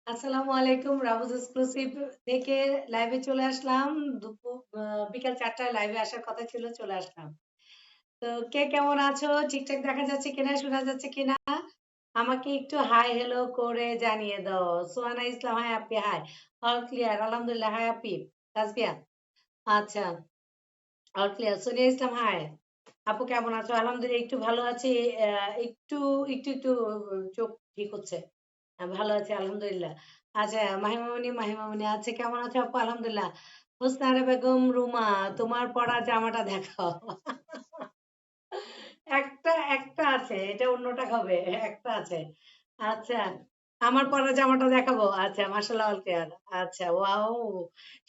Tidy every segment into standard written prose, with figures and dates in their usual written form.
আসসালামু আলাইকুম, রাবুজ এক্সক্লুসিভ থেকে লাইভে চলে আসলাম। বিকাল 4টায় লাইভে আসার কথা ছিল, চলে আসলাম। তো কে কেমন আছো? ঠিকঠাক দেখা যাচ্ছে কিনা, শোনা যাচ্ছে কিনা? আমাকে একটু হাই হ্যালো করে জানিয়ে দাও। সোহানা ইসলাম, হাই আপি, হাই। অল ক্লিয়ার, আলহামদুলিল্লাহ। হাই আপি, তাসবিয়া। আচ্ছা, অল ক্লিয়ার। সোনিয়া ইসলাম, হাই আপু, কেমন আছো? আলহামদুলিল্লাহ, একটু ভালো আছি। একটু একটু একটু চোখ ঠিক হচ্ছে। ভালো আছি আলহামদুলিল্লাহ। আচ্ছা, মাহিমামণি আছে, কেমন আছো আপু? আলহামদুলিল্লাহ। হোসনারা বেগম রুমা, তোমার পরা জামাটা দেখাও। একটা একটা আছে, এটা অন্যটা হবে। একটা আছে। আচ্ছা, আমার পরা জামাটা দেখাবো। আচ্ছা, মাশাআল্লাহ, অল ক্লিয়ার। আচ্ছা, ওয়াও।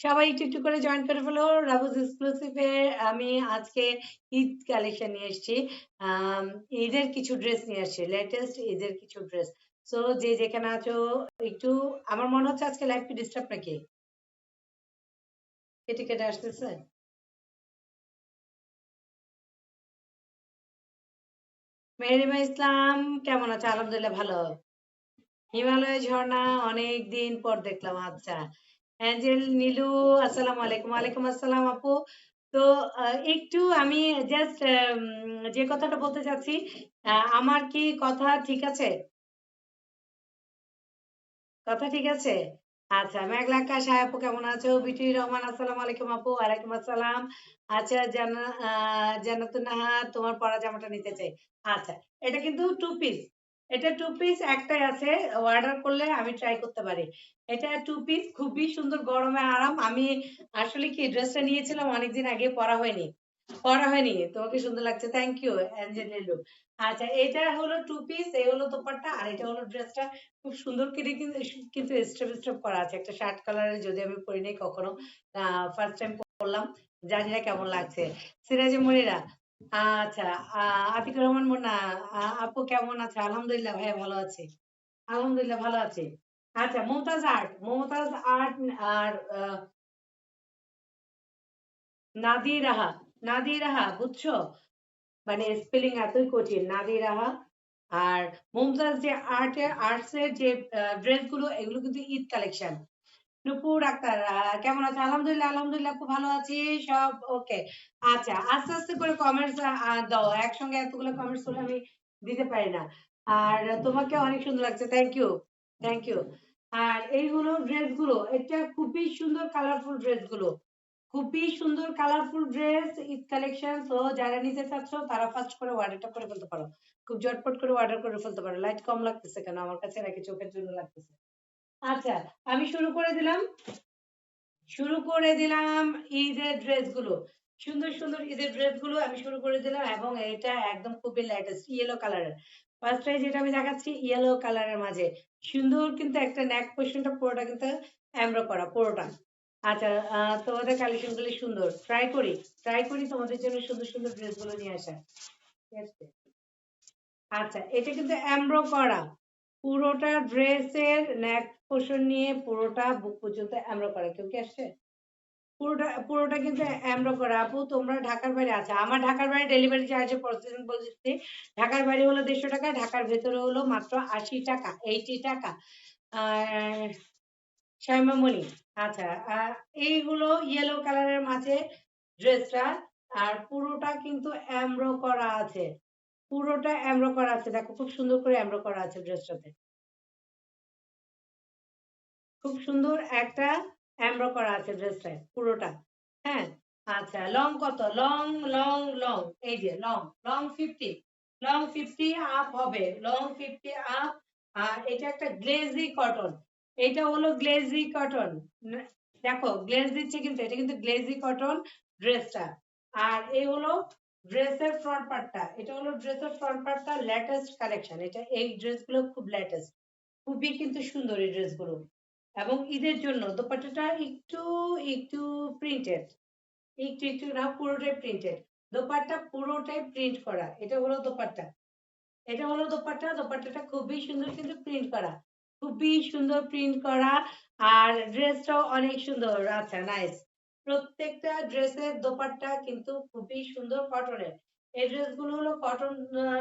সবাই একটু একটু করে জয়েন করে ফেলো রাবুজ এক্সক্লুসিভে। আমি আজকে ঈদ কালেকশন নিয়ে এসেছি। আম, ঈদের কিছু ড্রেস নিয়ে আসছি, লেটেস্ট ঈদের কিছু ড্রেস। সো যে যেখানে আছো একটু, আমার মনে হচ্ছে আজকে লাইভ কি ডিস্টার্ব নাকি? কেটে কেটে আসতেছে। মেহেরিমা ইসলাম, কেমন আছো? আলহামদুলিল্লাহ, ভালো। হিমালয় ঝর্ণা, অনেক দিন পর দেখলাম। আচ্ছা, অ্যাঞ্জেল নীলু, আসসালামু আলাইকুম। ওয়ালাইকুম আসসালাম আপু। তো একটু আমি জাস্ট যে কথাটা বলতে চাচ্ছি, আমার কি কথা ঠিক আছে? কথা ঠিক আছে? আচ্ছা, মেঘলা আকাশ, হাই আপু, কেমন আছো? বিটি রহমান, আসসালামু আলাইকুম আপু। ওয়ালাইকুম আসসালাম। আচ্ছা, জান্নাতুন নাহার, তোমার পরা জামাটা নিতে চাই। আচ্ছা, এটা কিন্তু টু পিস। এটা টু পিস একটাই আছে। অর্ডার করলে আমি ট্রাই করতে পারি। এটা টু পিস, খুবই সুন্দর, গরমে আরাম। আমি আসলে কি ড্রেসটা নিয়েছিলাম অনেকদিন আগে, পরা হয়নি। পরা হয়নি, তোমাকে সুন্দর লাগছে, থ্যাংক ইউ অ্যাঞ্জেলিলু। আচ্ছা, এটা হলো টু পিস, এই হলো দোপাট্টা, আর এটা হলো ড্রেসটা। খুব সুন্দর করে কিন্তু কিন্তু স্টেপ স্টেপ করা আছে। একটা শার্ট কালারের, যদি আমি পরি নাই কখনো, ফার্স্ট টাইম পরলাম, জানি না কেমন লাগছে। সিরাজে মনিরা, আচ্ছা, আতিকুর রহমান মুন্না, আপু কেমন আছে? আলহামদুলিল্লাহ ভাইয়া, ভালো আছি। আলহামদুলিল্লাহ, ভালো আছি। আচ্ছা, মমতাজ আর্ট আর নাদিরাহা, নাদিরাহা, বুঝছো? মানে স্পেলিং এতই কঠিন, নাদিরাহা। আর মমতাজ যে আর্টস এর যে ড্রেস গুলো, এগুলো কিন্তু ঈদ কালেকশন। নুপুর আক্তার, কেমন আছে? আলহামদুলিল্লাহ, আলহামদুলিল্লাহ, খুব ভালো আছি। সব ওকে। আচ্ছা, আস্তে আস্তে করে কমেন্টস দাও। একসঙ্গে এতগুলো কমেন্টস করে আমি দিতে পারি না। আর তোমাকে অনেক সুন্দর লাগছে, থ্যাংক ইউ। Thank you. আর এই হলো ড্রেস গুলো, এটা খুবই সুন্দর কালারফুল ড্রেস গুলো। খুবই সুন্দর কালারফুল ড্রেস, ঈদ কালেকশন। তো যারা নিতে চাচ্ছ তারা ফার্স্ট করে অর্ডারটা করে ফেলতে পারো। খুব ঝটপট করে অর্ডার করে ফেলতে পারো। লাইট কম লাগতেছে কেন? আমার কাছে নাকি চোখের জন্য লাগতেছে? আচ্ছা, আমি শুরু করে দিলাম ঈদের ড্রেস গুলো। সুন্দর সুন্দর ঈদের ড্রেস গুলো আমি শুরু করে দিলাম, এবং এটা একদম খুবই লেটেস্ট ইয়েলো কালারের। ফার্স্টে যেটা আমি দেখাচ্ছি, ইয়েলো কালারের মাঝে সুন্দর কিন্তু একটা নেক পোর্শনটা পুরোটা কিন্তু এমব্রো করা পুরোটা। আচ্ছা, তোমাদের কালেকশন গুলো সুন্দর। ট্রাই করি তোমাদের জন্য সুন্দর সুন্দর ড্রেস গুলো নিয়ে আসা। ঠিক আছে? আচ্ছা, এটা কিন্তু এমব্রো করা, পুরোটা ড্রেসের নেক পোর্শন নিয়ে পুরোটা বুক পর্যন্ত এমব্রো করা। কেউ কি আসছে? পুরোটা পুরোটা কিন্তু এমব্রো করা। আপু, তোমরা ঢাকার বাইরে আছে, আমার ঢাকার বাইরে ডেলিভারি চার্জে প্রসেসিং বলছি। ঢাকার বাইরে হলো 150 টাকা, ঢাকার ভেতরে হলো মাত্র 80 টাকা, 80 টাকা। আর শ্যামামণি। আচ্ছা, এইগুলো ইয়েলো কালারের মাঝে ড্রেসটা, আর পুরোটা কিন্তু এমব্রো করা আছে, পুরোটা এমব্রো করা আছে, দেখো খুব সুন্দর করে এমব্রো করা আছে ড্রেসটাতে, খুব সুন্দর একটা এমব্রো করা আছে ড্রেসটায় পুরোটা। হ্যাঁ, আচ্ছা লং কত? লং লং লং এই যে লং, লং 50, লং 50 আপ হবে, লং 50 আপ। আর এটা একটা গ্লেজি কটন, এটা হলো গ্লেজি কটন, দেখো গ্লেজ দিচ্ছে কিন্তু, এটা কিন্তু গ্লেজি কটন ড্রেসটা। আর এই হলো ড্রেসের ফ্রন্ট পার্টটা, এটা হলো ড্রেসের ফ্রন্ট পার্টটা, লেটেস্ট কালেকশন এটা, এই ড্রেসগুলো খুব লেটেস্ট, খুবই কিন্তু সুন্দর এই ড্রেসগুলো। এবং ঈদের জন্য দোপাট্টাটা একটু একটু প্রিন্টেড, একটু একটু না, পুরোটাই প্রিন্টেড, দোপাট্টা পুরোটাই প্রিন্ট করা, এটা হলো দোপাট্টা, এটা হলো দোপাট্টা, দোপাট্টাটা খুবই সুন্দর কিন্তু প্রিন্ট করা, খুবই সুন্দর প্রিন্ট করা। আর ড্রেসটাও অনেক সুন্দর, আচ্ছা নাইস। প্রত্যেকটা ড্রেসের দোপাট্টা কিন্তু খুবই সুন্দর কটনের, এই ড্রেসগুলো হলো কটন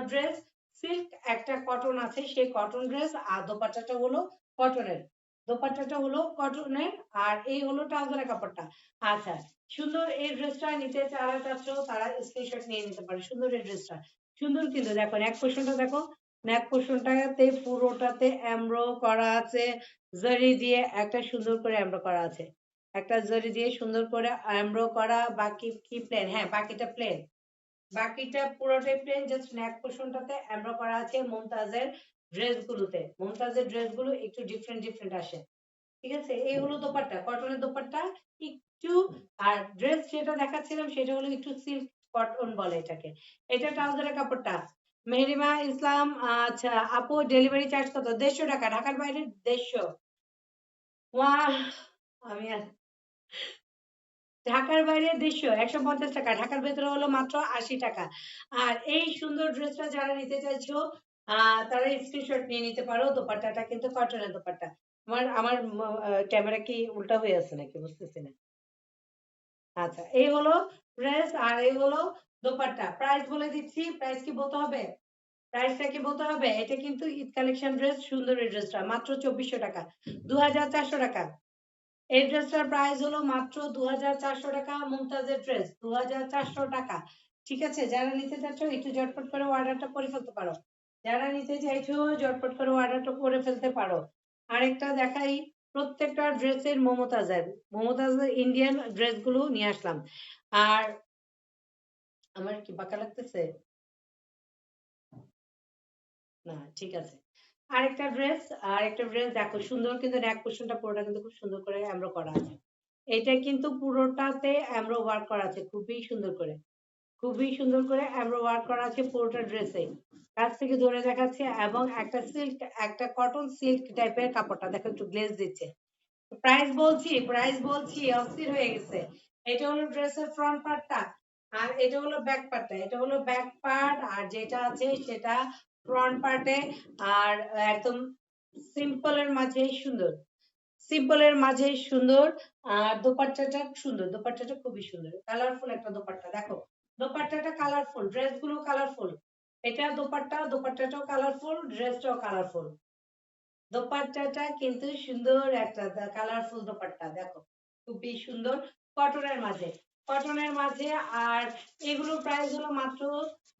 ড্রেস, সিল্ক একটা কটন আছে সেই কটন ড্রেস, আর দোপাট্টাটা হলো কটনের, দোপাট্টাটা হলো কটনের, আর এই হলো ট্রাউজারের কাপড়টা। আচ্ছা, সুন্দর এই ড্রেসটা নিতে যারা চাচ্ছ তারা স্ক্রিনশট নিয়ে নিতে পারে, সুন্দর এই ড্রেসটা, সুন্দর কিন্তু দেখো নেক পোর্শনটা দেখো, নেক পোর্শনটাতে পুরোটাতে এমব্রো করা আছে, জরি দিয়ে একটা সুন্দর করে এমব্রো করা আছে, একটা জরি দিয়ে সুন্দর করে এমব্রো করা, বাকি কি প্লেন? হ্যাঁ বাকিটা প্লেন, বাকিটা পুরোটাই প্লেন, জাস্ট নেক পোর্শনটাতে এমব্রো করা আছে মুমতাজের ড্রেসগুলোতে, মুমতাজের ড্রেসগুলো একটু ডিফারেন্ট ডিফারেন্ট আসে, ঠিক আছে। এই হলো দোপাট্টা, কটনের দোপাট্টা একটু, আর ড্রেস যেটা দেখাচ্ছিলাম সেটা হলো একটু সিল্ক কটন বলে এটাকে। এটা ট্রাউজারের কাপড়টা। মেহেরিমা ইসলাম, আচ্ছা আপু ডেলিভারি চার্জ কত? 150 টাকা, ঢাকার বাইরে 150। ওয়াহ, আমি ঢাকার বাইরে 150 ঢাকার ভেতরে হলো মাত্র 80 টাকা। আর এই সুন্দর ড্রেসটা যারা নিতে চাইছো তারা স্ক্রিনশট নিয়ে নিতে পারো, দোপাট্টাটা কিন্তু কটনের দোপাট্টা। আমার আমার ক্যামেরা কি উল্টা হয়ে আছে নাকি বুঝতেছি না। আচ্ছা এই হলো ড্রেস, আর এই হলো দোপাট্টা। প্রাইস বলে দিচ্ছি, প্রাইস কি বলতে হবে? প্রাইসটা কি বলতে হবে? এটা কিন্তু ঈদ কালেকশন ড্রেস, সুন্দর এই ড্রেসটা মাত্র 2400 টাকা, 2400 টাকা। এই ড্রেসটার প্রাইস হলো মাত্র 2400 টাকা, মুমতাজের ড্রেস 2400 টাকা। ঠিক আছে, যারা নিতে চাচ্ছ একটু ঝটপট করে অর্ডারটা করে ফেলতে পারো, যারা নিতে চাইছো ঝটপট করে অর্ডারটা করে ফেলতে পারো। আরেকটা দেখাই, প্রত্যেকটা ড্রেসের মমতাজের, মমতাজের ইন্ডিয়ান ড্রেসগুলো নিয়ে আসলাম। আর আমার কি বাঁকা লাগতেছে? না ঠিক আছে। আরেকটা ড্রেস, আরেকটা ড্রেস দেখো সুন্দর কিন্তু নেক পোর্শনটা পুরোটা কিন্তু খুব সুন্দর করে এমব্রো করা আছে, এটা কিন্তু পুরোটাতে এমব্রো ওয়ার্ক করা আছে খুবই সুন্দর করে, খুবই সুন্দর করে এমব্রো ওয়ার্ক করা আছে পুরোটা ড্রেসে, কাছ থেকে ধরে দেখাচ্ছে। এবং একটা সিল্ক, একটা কটন সিল্ক টাইপের কাপড়টা দেখো একটু গ্লেজ দিচ্ছে। প্রাইস বলছি, প্রাইস বলছি, অস্থির হয়ে গেছে। এটা হলো ড্রেসের ফ্রন্ট পার্টটা, আর এটা হলো ব্যাক পার্টটা, এটা হলো ব্যাক পার্ট, আর যেটা আছে সেটা ফ্রন্ট পার্টে। আর একদম সিম্পলের মাঝে সুন্দর, সিম্পলের মাঝে সুন্দর। আর দোপাট্টাটা সুন্দর, দোপাট্টাটা খুবই সুন্দর, কালারফুল একটা দোপাট্টা দেখো, দোপাট্টাটা কালারফুল, ড্রেসগুলো কালারফুল, এটা দোপাট্টা, দোপাট্টাটাও কালারফুল, ড্রেসটাও কালারফুল, দোপাট্টাটা কিন্তু সুন্দর একটা কালারফুল দোপাট্টা দেখো, খুবই সুন্দর, কটনের মাঝে, কটনের মাঝে। আর এগুলো প্রাইস হলো মাত্র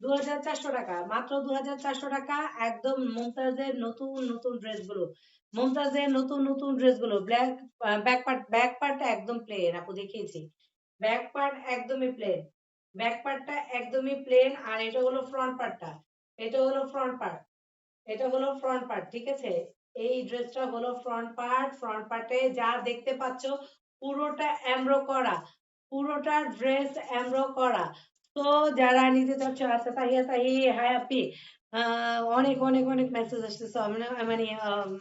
2400 টাকা, মাত্র 2400 টাকা। একদম মুমতাজের নতুন নতুন ড্রেসগুলো, মুমতাজের নতুন নতুন ড্রেসগুলো, ব্ল্যাক ব্যাক পার্ট, ব্যাক পার্টটা একদম প্লেন, আপু দেখিয়েছি, ব্যাক পার্ট একদমই প্লেন, ব্যাক পার্টটা একদমই প্লেন। আর এটা হলো ফ্রন্ট পার্টটা, এটা হলো ফ্রন্ট পার্ট, এটা হলো ফ্রন্ট পার্ট, ঠিক আছে। এই ড্রেসটা হলো ফ্রন্ট পার্ট, ফ্রন্ট পার্টে যা দেখতে পাচ্ছ পুরোটা এমব্রো করা, পুরোটা ড্রেস এমব্রো করা। তো যারা নিতে চাচ্ছ, আচ্ছা তাহিয়া তাহি, হাই আপি, অনেক অনেক অনেক মেসেজ আসতেছে, মানে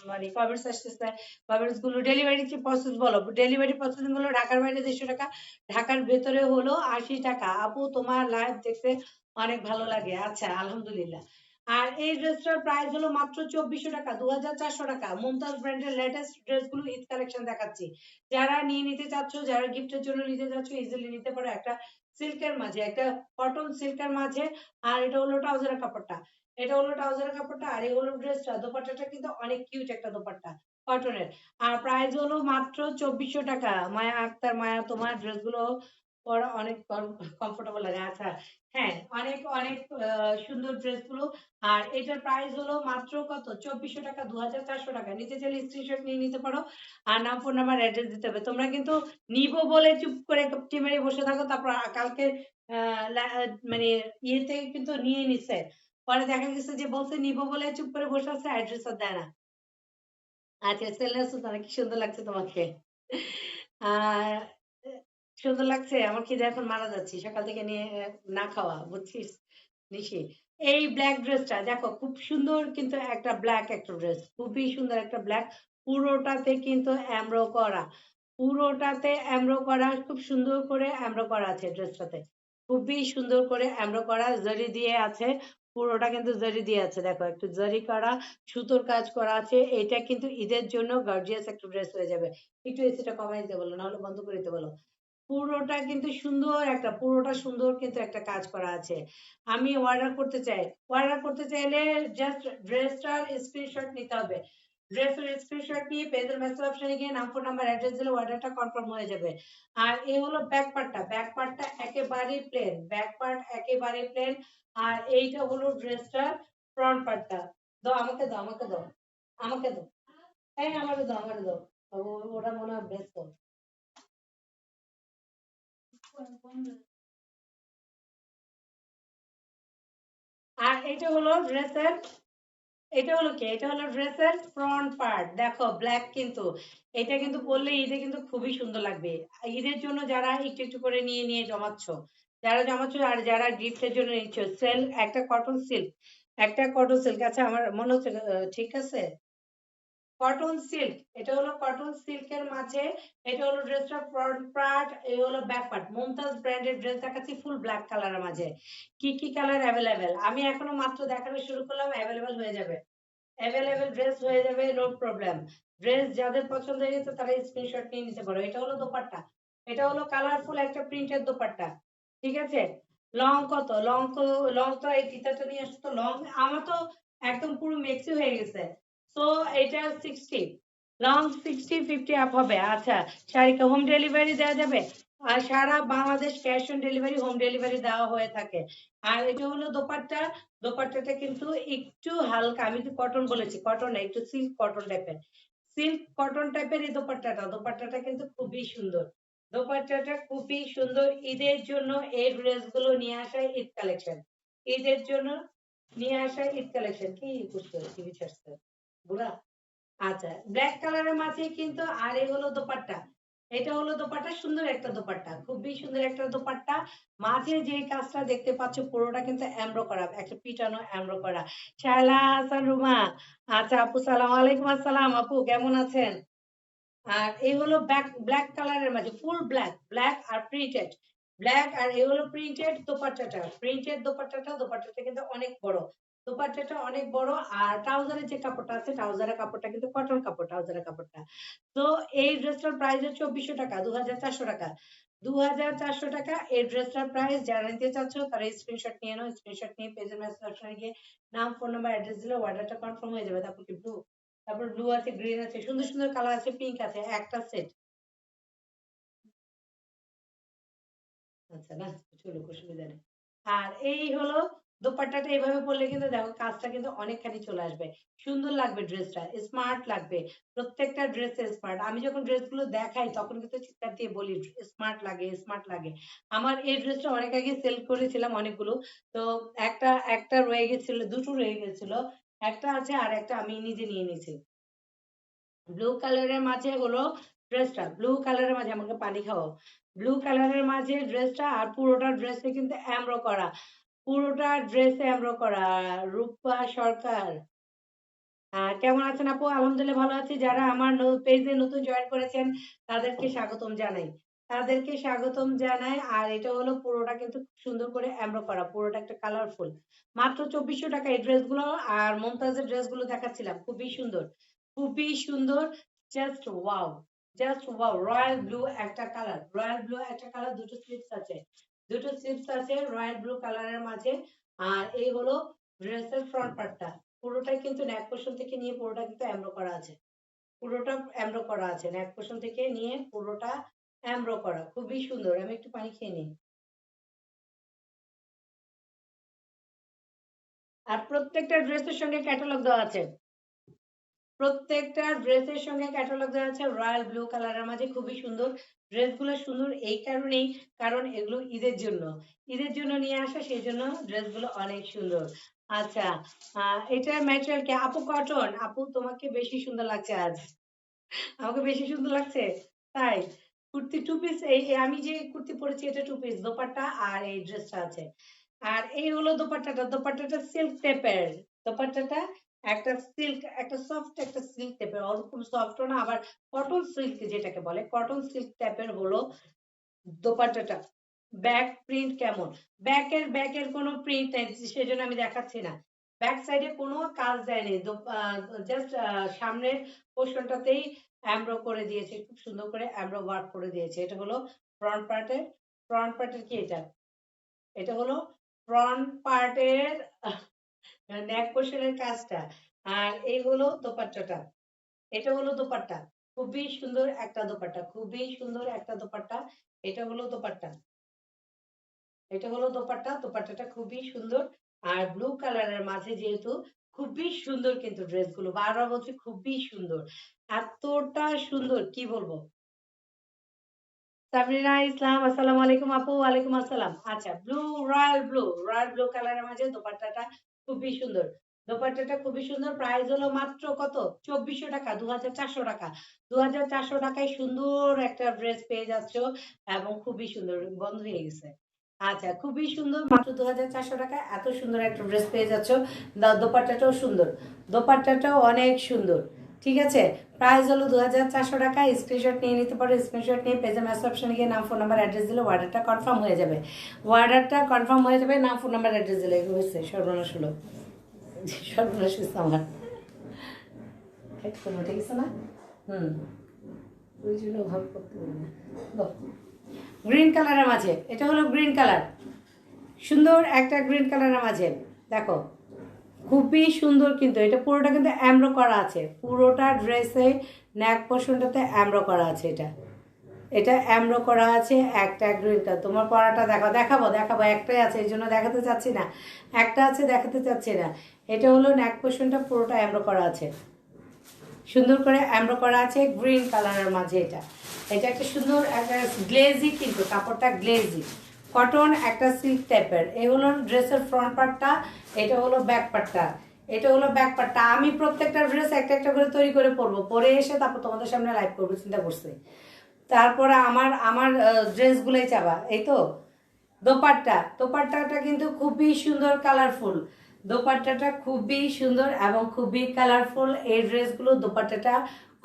মানে কমেন্টস আসতেছে, কমেন্টস গুলো ডেলিভারি প্রসেস বলো, ডেলিভারি প্রসেস গুলো ঢাকার বাইরে 150 টাকা, ঢাকার ভেতরে হলো 80 টাকা। আপু তোমার লাইভ দেখতে অনেক ভালো লাগে, আচ্ছা আলহামদুলিল্লাহ। আর এই ড্রেসটার প্রাইস হলো মাত্র 2400 টাকা, 2400 টাকা। মুমতাজ ব্র্যান্ডের লেটেস্ট ড্রেসগুলো ঈদ কালেকশন দেখাচ্ছি, যারা নিয়ে নিতে চাচ্ছ, যারা গিফটের জন্য নিতে চাচ্ছ ইজিলি নিতে পারো, একটা সিল্কের মাঝে, একটা কটন সিল্কের মাঝে। আর এটা হলো ট্রাউজারের কাপড়টা, এটা হলো ট্রাউজারের কাপড়টা, আর এই হলো ড্রেসটা, দোপাট্টাটা কিন্তু অনেক কিউট একটা দোপাট্টা, কটনের। আর প্রাইস হলো মাত্র 2400 টাকা। মায়া আক্তার, মায়া তোমার ড্রেসগুলো পরা অনেক কমফোর্টেবল লাগে। আচ্ছা, হ্যাঁ, অনেক অনেক সুন্দর ড্রেসগুলো। আর এটার প্রাইস হলো মাত্র কত? 2400 টাকা, 2400 টাকা। নিতে চাইলে স্ক্রিনশট নিয়ে নিতে পারো। আর নাম, ফোন নাম্বার, অ্যাড্রেস দিতে হবে। তোমরা কিন্তু নিবো বলে চুপ করে গপ্পি মেরে বসে থাকো, তারপর কালকে মানে ইয়েতে কিন্তু নিয়ে নিছে। পরে দেখা গেছে যে বলছে নিবো বলে চুপ করে বসে আছে, অ্যাড্রেস আর দেয় না। আচ্ছা, সেলিনা সুলতানা, কি সুন্দর লাগছে তোমাকে। আর সুন্দর লাগছে। আমার খিদে এখন মারা যাচ্ছে, সকাল থেকে নিয়ে না খাওয়া, বুঝছিস নিশি। এই ব্ল্যাক ড্রেসটা দেখো, খুব সুন্দর কিন্তু একটা ব্ল্যাক একটা ড্রেস, খুবই সুন্দর একটা ব্ল্যাক। পুরোটাতে কিন্তু এমব্রো করা, পুরোটাতে এমব্রো করা, খুব সুন্দর করে এমব্রো করা আছে ড্রেসটাতে। খুবই সুন্দর করে এমব্রো করা, জরি দিয়ে আছে। পুরোটা কিন্তু জরি দিয়ে আছে, দেখো একটু জরি করা, সুতোর কাজ করা আছে। এটা কিন্তু ঈদের জন্য গর্জিয়াস একটা ড্রেস হয়ে যাবে। একটু এসিটা কমাই দিতে বলো, নাহলে বন্ধ করে দিতে বলো। পুরোটা কিন্তু সুন্দর একটা, পুরোটা সুন্দর কিন্তু একটা কাজ করা আছে। আমি অর্ডার করতে চাই। অর্ডার করতে চাইলে জাস্ট ড্রেসটার স্ক্রিনশট নিতে হবে। ড্রেসের স্ক্রিনশট নিয়ে পেজের মেসেজ অপশনে গিয়ে নাম, ফোন নাম্বার, অ্যাড্রেস দিলে অর্ডারটা কনফার্ম হয়ে যাবে। আর এই হলো ব্যাক পার্টটা, ব্যাক পার্টটা একেবারেই প্লেন, ব্যাক পার্ট একেবারে প্লেন। আর এইটা হলো ড্রেসটার ফ্রন্ট পার্টটা। দাও, আমাকে দাও, আমাকে দাও, আমাকে দাও। হ্যাঁ, আমাকে দাও, আমাকে দাও। ওরা মনে হয় ব্যস্ত। আর এটা হলো ড্রেসের, এটা হলো কি, এটা হলো ড্রেসের ফ্রন্ট পার্ট। দেখো ব্ল্যাক কিন্তু, এটা কিন্তু পরলে ঈদে কিন্তু খুবই সুন্দর লাগবে। ঈদের জন্য যারা একটু একটু করে নিয়ে নিয়ে জমাচ্ছ, যারা জমাচ্ছ আর যারা গিফটের জন্য নিচ্ছ, সেল একটা কটন সিল্ক, একটা কটন সিল্ক। আচ্ছা, আমার মনে হচ্ছে ঠিক আছে, কটন সিল্ক। এটা হলো কটন সিল্কের মাঝে, এটা হলো ড্রেসটা ফ্রন্ট পার্ট, এই হলো ব্যাক পার্ট। মুমতাজ ব্র্যান্ডের ড্রেস দেখাচ্ছি ফুল ব্ল্যাক কালারের মাঝে। কি কি কালার অ্যাভেলেবেল, আমি এখনো মাত্র দেখানো শুরু করলাম, অ্যাভেলেবেল হয়ে যাবে। অ্যাভেলেবেল ড্রেস হয়ে যাবে, নো প্রবলেম। ড্রেস যাদের পছন্দ হয়ে গেছে তারা স্ক্রিনশট নিয়ে নিতে পারো। এটা হলো দোপাট্টা, এটা হলো কালারফুল একটা প্রিন্টের দোপাট্টা। ঠিক আছে। লং কত, লং তো এই ফিতাটা নিয়ে আসতো, লং আমার তো একদম পুরো মেক্সি হয়ে গেছে। তো এটা 60, লং 60-50 আপ হবে। আচ্ছা, শাড়িকে হোম ডেলিভারি দেওয়া যাবে। আর সারা Bangladesh cash on delivery, home delivery দেওয়া হয়ে থাকে। আর এটা হলো দোপাট্টা। দোপাট্টাটা কিন্তু একটু হালকা, আমি তো কটন বলেছি, কটন না, একটু সিল্ক কটন টাইপের, সিল্ক কটন টাইপের এই দোপাট্টাটা। দোপাট্টাটা কিন্তু খুবই সুন্দর, দোপাট্টাটা খুবই সুন্দর। ঈদের জন্য এই ড্রেস গুলো নিয়ে আসা ঈদ কালেকশন, ঈদের জন্য নিয়ে আসা ঈদ কালেকশন। কি করছো, টিভি ছাড়ছো বুড়া? আচ্ছা, ব্ল্যাক কালারের মাঝে কিন্তু, আর এই হলো দোপাট্টা। এটা হলো দোপাট্টা, সুন্দর একটা দোপাট্টা, খুবই সুন্দর একটা দোপাট্টা। মাঝে যে কাজটা দেখতে পাচ্ছ পুরোটা কিন্তু এমব্রো করা, একটা পিটানো এমব্রো করা। শায়লা হাসান রুমা, আচ্ছা আপু, সালাম আলাইকুম। আসসালাম আপু, কেমন আছেন? আর এই হলো ব্ল্যাক, ব্ল্যাক কালারের মাঝে ফুল ব্ল্যাক, ব্ল্যাক আর প্রিন্টেড, ব্ল্যাক। আর এই হলো প্রিন্টেড দোপাট্টাটা, প্রিন্টেড দোপাট্টাটা। দোপাট্টাটা কিন্তু অনেক বড়, দোপাট্টাটা অনেক বড়। আর ট্রাউজারের যে কাপড়টা আছে, ট্রাউজারের কাপড়টা কিন্তু কটন কাপড়, ট্রাউজারের কাপড়টা। তো এই ড্রেসটার প্রাইস হচ্ছে 2400 টাকা, 2400 টাকা, 2400 টাকা এই ড্রেসটার প্রাইস। যারা নিতে চাচ্ছ তারা স্ক্রিনশট নিয়ে নাও, স্ক্রিনশট নিয়ে পেজের মেসেজ অপশনে গিয়ে নাম, ফোন নাম্বার, অ্যাড্রেস দিলে অর্ডারটা কনফার্ম হয়ে যাবে। তারপর কি ব্লু, তারপর ব্লু আছে, গ্রিন আছে, সুন্দর সুন্দর কালার আছে, পিঙ্ক আছে, একটা সেট। আচ্ছা, না চলুক, অসুবিধা নেই। আর এই হলো দোপাট্টাটা, এইভাবে পরলে কিন্তু দেখো কাজটা কিন্তু অনেকখানি চলে আসবে, সুন্দর লাগবে, ড্রেসটা স্মার্ট লাগবে। প্রত্যেকটা ড্রেস স্মার্ট। আমি যখন ড্রেসগুলো দেখাই তখন কিন্তু চিৎকার দিয়ে বলি স্মার্ট লাগে, স্মার্ট লাগে। আমার এই ড্রেসটা অনেক আগে সেল করেছিলাম অনেকগুলো। তো একটা একটা রয়ে গেছিল, দুটো রয়ে গেছিল, একটা আছে আর একটা আমি নিজে নিয়ে নিয়েছি। ব্লু কালারের মাঝে হলো ড্রেসটা, ব্লু কালারের মাঝে, আমাকে পানি খাওয়াও। ব্লু কালারের মাঝে ড্রেসটা, আর পুরোটা ড্রেসে কিন্তু এমব্রো করা, পুরোটা ড্রেসে এমব্রো করা। রূপা সরকার, কেমন আছেন আপু? আলহামদুলিল্লাহ ভালো আছি। যারা আমার পেজে নতুন জয়েন করেছেন তাদেরকে স্বাগতম জানাই, তাদেরকে স্বাগতম জানাই। আর এটা হলো পুরোটা কিন্তু খুব সুন্দর করে এমব্রো করা, পুরোটা একটা কালারফুল। মাত্র 2400 টাকা এই ড্রেসগুলো। আর মমতাজের ড্রেসগুলো দেখাচ্ছিলাম, খুবই সুন্দর, খুবই সুন্দর। Just wow, just wow. Royal blue একটা কালার, রয়্যাল ব্লু একটা কালার, দুটো স্লিপস আছে, দুটো স্লিপস আছে রয়্যাল ব্লু কালারের মাঝে। আর এই হলো ড্রেসের ফ্রন্ট পার্টটা, পুরোটাই কিন্তু নেক পোর্শন থেকে নিয়ে পুরোটা কিন্তু এমব্রো করা আছে। পুরোটা এমব্রো করা আছে, নেক পোর্শন থেকে নিয়ে পুরোটা এমব্রো করা, খুবই সুন্দর। আমি একটু পানি খেয়ে নিই। আর প্রত্যেকটা ড্রেসের সঙ্গে ক্যাটালগ দেওয়া আছে, প্রত্যেকটা ড্রেসের সঙ্গে ক্যাটালগ দেওয়া আছে। রয়্যাল ব্লু কালারের মাঝে খুবই সুন্দর। ড্রেসগুলো সুন্দর এই কারণেই, কারণ এগুলো ঈদের জন্য, ঈদের জন্য নিয়ে আসা, সেই জন্য ড্রেসগুলো অনেক সুন্দর। আচ্ছা, এটার ম্যাটেরিয়াল কি আপু? কটন। আপু তোমাকে বেশি সুন্দর লাগছে আজ, আমাকে বেশি সুন্দর লাগছে তাই। কুর্তি টু পিস, আমি যে কুর্তি পরেছি এটা টু পিস, দোপাট্টা আর এই ড্রেসটা আছে। আর এই হলো দোপাট্টাটা, দোপাট্টাটা সিল্ক টাইপের, দোপাট্টাটা একটা সিল্ক, একটা সফট একটা সিল্ক টাইপের, ওরকম সফটও না আবার কটন সিল্ক যেটাকে বলে, কটন সিল্ক টাইপের হলো দোপাট্টাটা। ব্যাক প্রিন্ট কেমন? ব্যাকের কোনো প্রিন্ট নেই, সেজন্য আমি দেখাচ্ছি না। ব্যাক সাইডে কোনো কাজ দেয়নি, জাস্ট সামনের পোর্শনটাতেই এমব্রো করে দিয়েছে, খুব সুন্দর করে এমব্রো ওয়ার্ক করে দিয়েছে। এটা হলো ফ্রন্ট পার্টের, ফ্রন্ট পার্টের কি এটা, এটা হলো ফ্রন্ট পার্টের নেক পোর্শনের কাজটা। আর এই হলো দোপাট্টাটা, এটা হলো দোপাট্টা, খুবই সুন্দর একটা দোপাট্টা, খুবই সুন্দর একটা দোপাট্টা। এটা হলো দোপাট্টা, এটা হলো দোপাট্টা, দোপাট্টাটা খুবই সুন্দর। আর ব্লু কালারের মাঝে যেহেতু, খুবই সুন্দর কিন্তু ড্রেসগুলো, বারবার বলছি খুবই সুন্দর, এতটা সুন্দর কি বলবো। সাবরিনা ইসলাম, আসসালামু আলাইকুম আপু। ওয়ালাইকুম আসসালাম। আচ্ছা, ব্লু, রয়্যাল ব্লু কালারের মাঝে দোপাট্টাটা খুবই সুন্দর, দোপাট্টাটা খুবই সুন্দর। প্রাইস হলো মাত্র কত? 2400 টাকা, 2400 টাকা। 2400 টাকায় সুন্দর একটা ড্রেস পেয়ে যাচ্ছ, এবং খুবই সুন্দর। বন্ধ হয়ে গেছে। আচ্ছা, খুবই সুন্দর, মাত্র 2400 টাকায় এত সুন্দর একটা ড্রেস পেয়ে যাচ্ছ। দোপাট্টাটাও সুন্দর, দোপাট্টাটাও অনেক সুন্দর। ঠিক আছে, প্রাইস হলো 2400 টাকা। স্ক্রিনশট নিয়ে নিতে পারো, স্ক্রিনশট নিয়ে পেজে মেসেজ অপশনে গিয়ে নাম, ফোন নাম্বার, অ্যাড্রেস দিলে অর্ডারটা কনফার্ম হয়ে যাবে, অর্ডারটা কনফার্ম হয়ে যাবে। নাম, ফোন নাম্বার, অ্যাড্রেস দিলে হয়েছে। সর্বনাশ হলো, সর্বনাশ হচ্ছে আমার, হেডফোন উঠে গেছে না। হুম, ওই জন্য ভাব করতে পারি না। গ্রিন কালারের মাঝে, এটা হলো গ্রিন কালার, সুন্দর একটা গ্রিন কালারের মাঝে, দেখো খুবই সুন্দর। কিন্তু এটা পুরোটা কিন্তু এমব্রো করা আছে, পুরোটা ড্রেসে নেক পোর্শনটাতে এমব্রো করা আছে। এটা এটা এমব্রো করা আছে, একটা গ্রিন কালার। তোমার পরাটা দেখাবো, একটাই আছে, এই জন্য দেখাতে চাচ্ছি না, একটা আছে দেখাতে চাচ্ছি না। এটা হলো নেক পোর্শনটা পুরোটা এমব্রো করা আছে, সুন্দর করে এমব্রো করা আছে গ্রিন কালারের মাঝে। এটা এটা একটা সুন্দর একটা গ্লেজি, কিন্তু কাপড়টা গ্লেজি, কটন একটা সিল্ক টাইপের। এই হলো ড্রেসের ফ্রন্ট পার্টটা, এটা হলো ব্যাক পার্টটা, এটা হলো ব্যাক পার্টটা। আমি প্রত্যেকটা ড্রেস একটা একটা করে তৈরি করে পরবো, পরে এসে তারপর তোমাদের সামনে লাইভ করবো, চিন্তা করছি। তারপরে আমার আমার ড্রেসগুলোই চাবা। এই তো দোপাট্টা, দোপাট্টাটা কিন্তু খুবই সুন্দর, কালারফুল। দোপাট্টাটা খুবই সুন্দর এবং খুবই কালারফুল। এই ড্রেসগুলো দোপাট্টাটা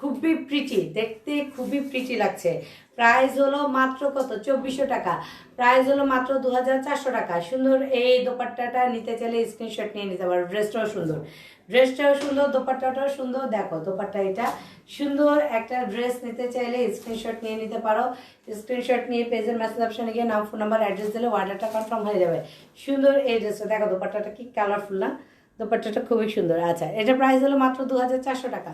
খুবই প্রিটি, দেখতে খুবই প্রিটি লাগছে। প্রাইস হলো মাত্র কত? 2400 টাকা। প্রাইস হলো মাত্র 2400 টাকা। সুন্দর এই দোপাট্টাটা নিতে চাইলে স্ক্রিনশট নিয়ে নিতে পারো। ড্রেসটাও সুন্দর, ড্রেসটাও সুন্দর, দোপাট্টাটাও সুন্দর। দেখো দোপাট্টা, এটা সুন্দর একটা ড্রেস নিতে চাইলে স্ক্রিনশট নিয়ে নিতে পারো। স্ক্রিনশট নিয়ে পেজের মেসেজ অপশনে গিয়ে নাম, ফোন নাম্বার, অ্যাড্রেস দিলে অর্ডারটা কনফার্ম হয়ে যাবে। সুন্দর এই ড্রেসটা, দেখো দোপাট্টাটা কি কালারফুল না, দোপাট্টাটা খুবই সুন্দর। আচ্ছা, এটা প্রাইস হলো মাত্র 2400 টাকা।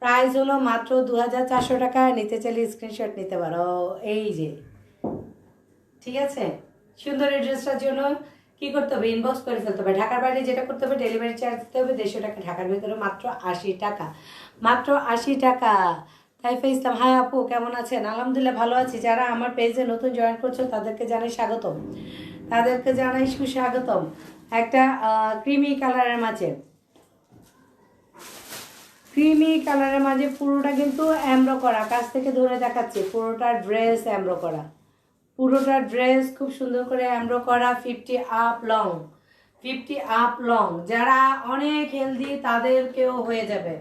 প্রাইস হলো মাত্র 2400 টাকা। নিতে চাইলে স্ক্রিনশট নিতে পারো। এই যে, ঠিক আছে, সুন্দর এই ড্রেসটার জন্য কি করতে হবে? ইনবক্স করে ফেলতে হবে। ঢাকার বাইরে যেটা করতে হবে, ডেলিভারি চার্জ দিতে হবে 150 টাকা। ঢাকার ভিতরে মাত্র 80 টাকা, মাত্র 80 টাকা। তাইফা ইসলাম, হাই আপু, কেমন আছেন? আলহামদুলিল্লাহ ভালো আছি। যারা আমার পেজে নতুন জয়েন করছো তাদেরকে জানাই স্বাগতম, তাদেরকে জানাই সুস্বাগতম। একটা ক্রিমি কালারের মাঝে, ক্রিমি কালারের মাঝে পুরোটা কিন্তু এমব্রো করা, কাছ থেকে ধরে দেখাচ্ছি, পুরোটা ড্রেস এমব্রো করা, পুরোটা ড্রেস খুব সুন্দর করে এমব্রো করা। 50 আপ লং, 50 আপ লং। যারা অনেক হেলদি তাদেরকেও হয়ে যাবে।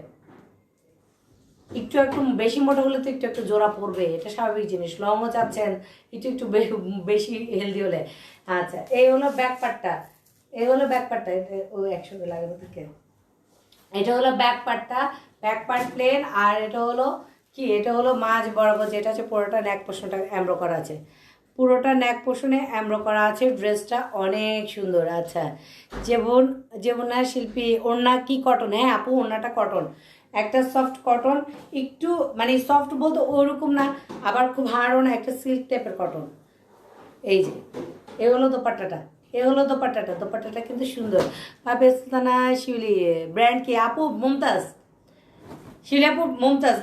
একটু একটু বেশি মোটা হলে তো একটু একটু জোড়া পড়বে, এটা স্বাভাবিক জিনিস। লংও চাচ্ছেন, একটু একটু বেশি হেলদি হলে। আচ্ছা, এই হলো ব্যাক পার্টটা, এই হলো ব্যাক পার্টটা। ও একসঙ্গে লাগানো থাকে। এটা হলো ব্যাক পার্টটা, ব্যাক পার্ট প্লেন। আর এটা হলো কি, এটা হলো মাঝ বরাবর যেটা আছে, পুরোটা নেক পোর্শনটা এমব্রো করা আছে, পুরোটা নেক পোর্শনে এমব্রো করা আছে। ড্রেসটা অনেক সুন্দর। আচ্ছা, যেমন যেমন না শিল্পী, ওড়না কি কটন? হ্যাঁ আপু, ওড়নাটা কটন, একটা সফট কটন, একটু মানে সফট বলতে ওরকম না, আবার খুব হার্ডও না, একটা সিল্ক টাইপের কটন। এই যে এ হলো দোপাট্টাটা, এ হলো দোপাট্টাটা। দোপাট্টাটা কিন্তু সুন্দর। পাকিস্তানা শিউলি ব্র্যান্ড কি আপু? মুমতাজ। শিউলি আপু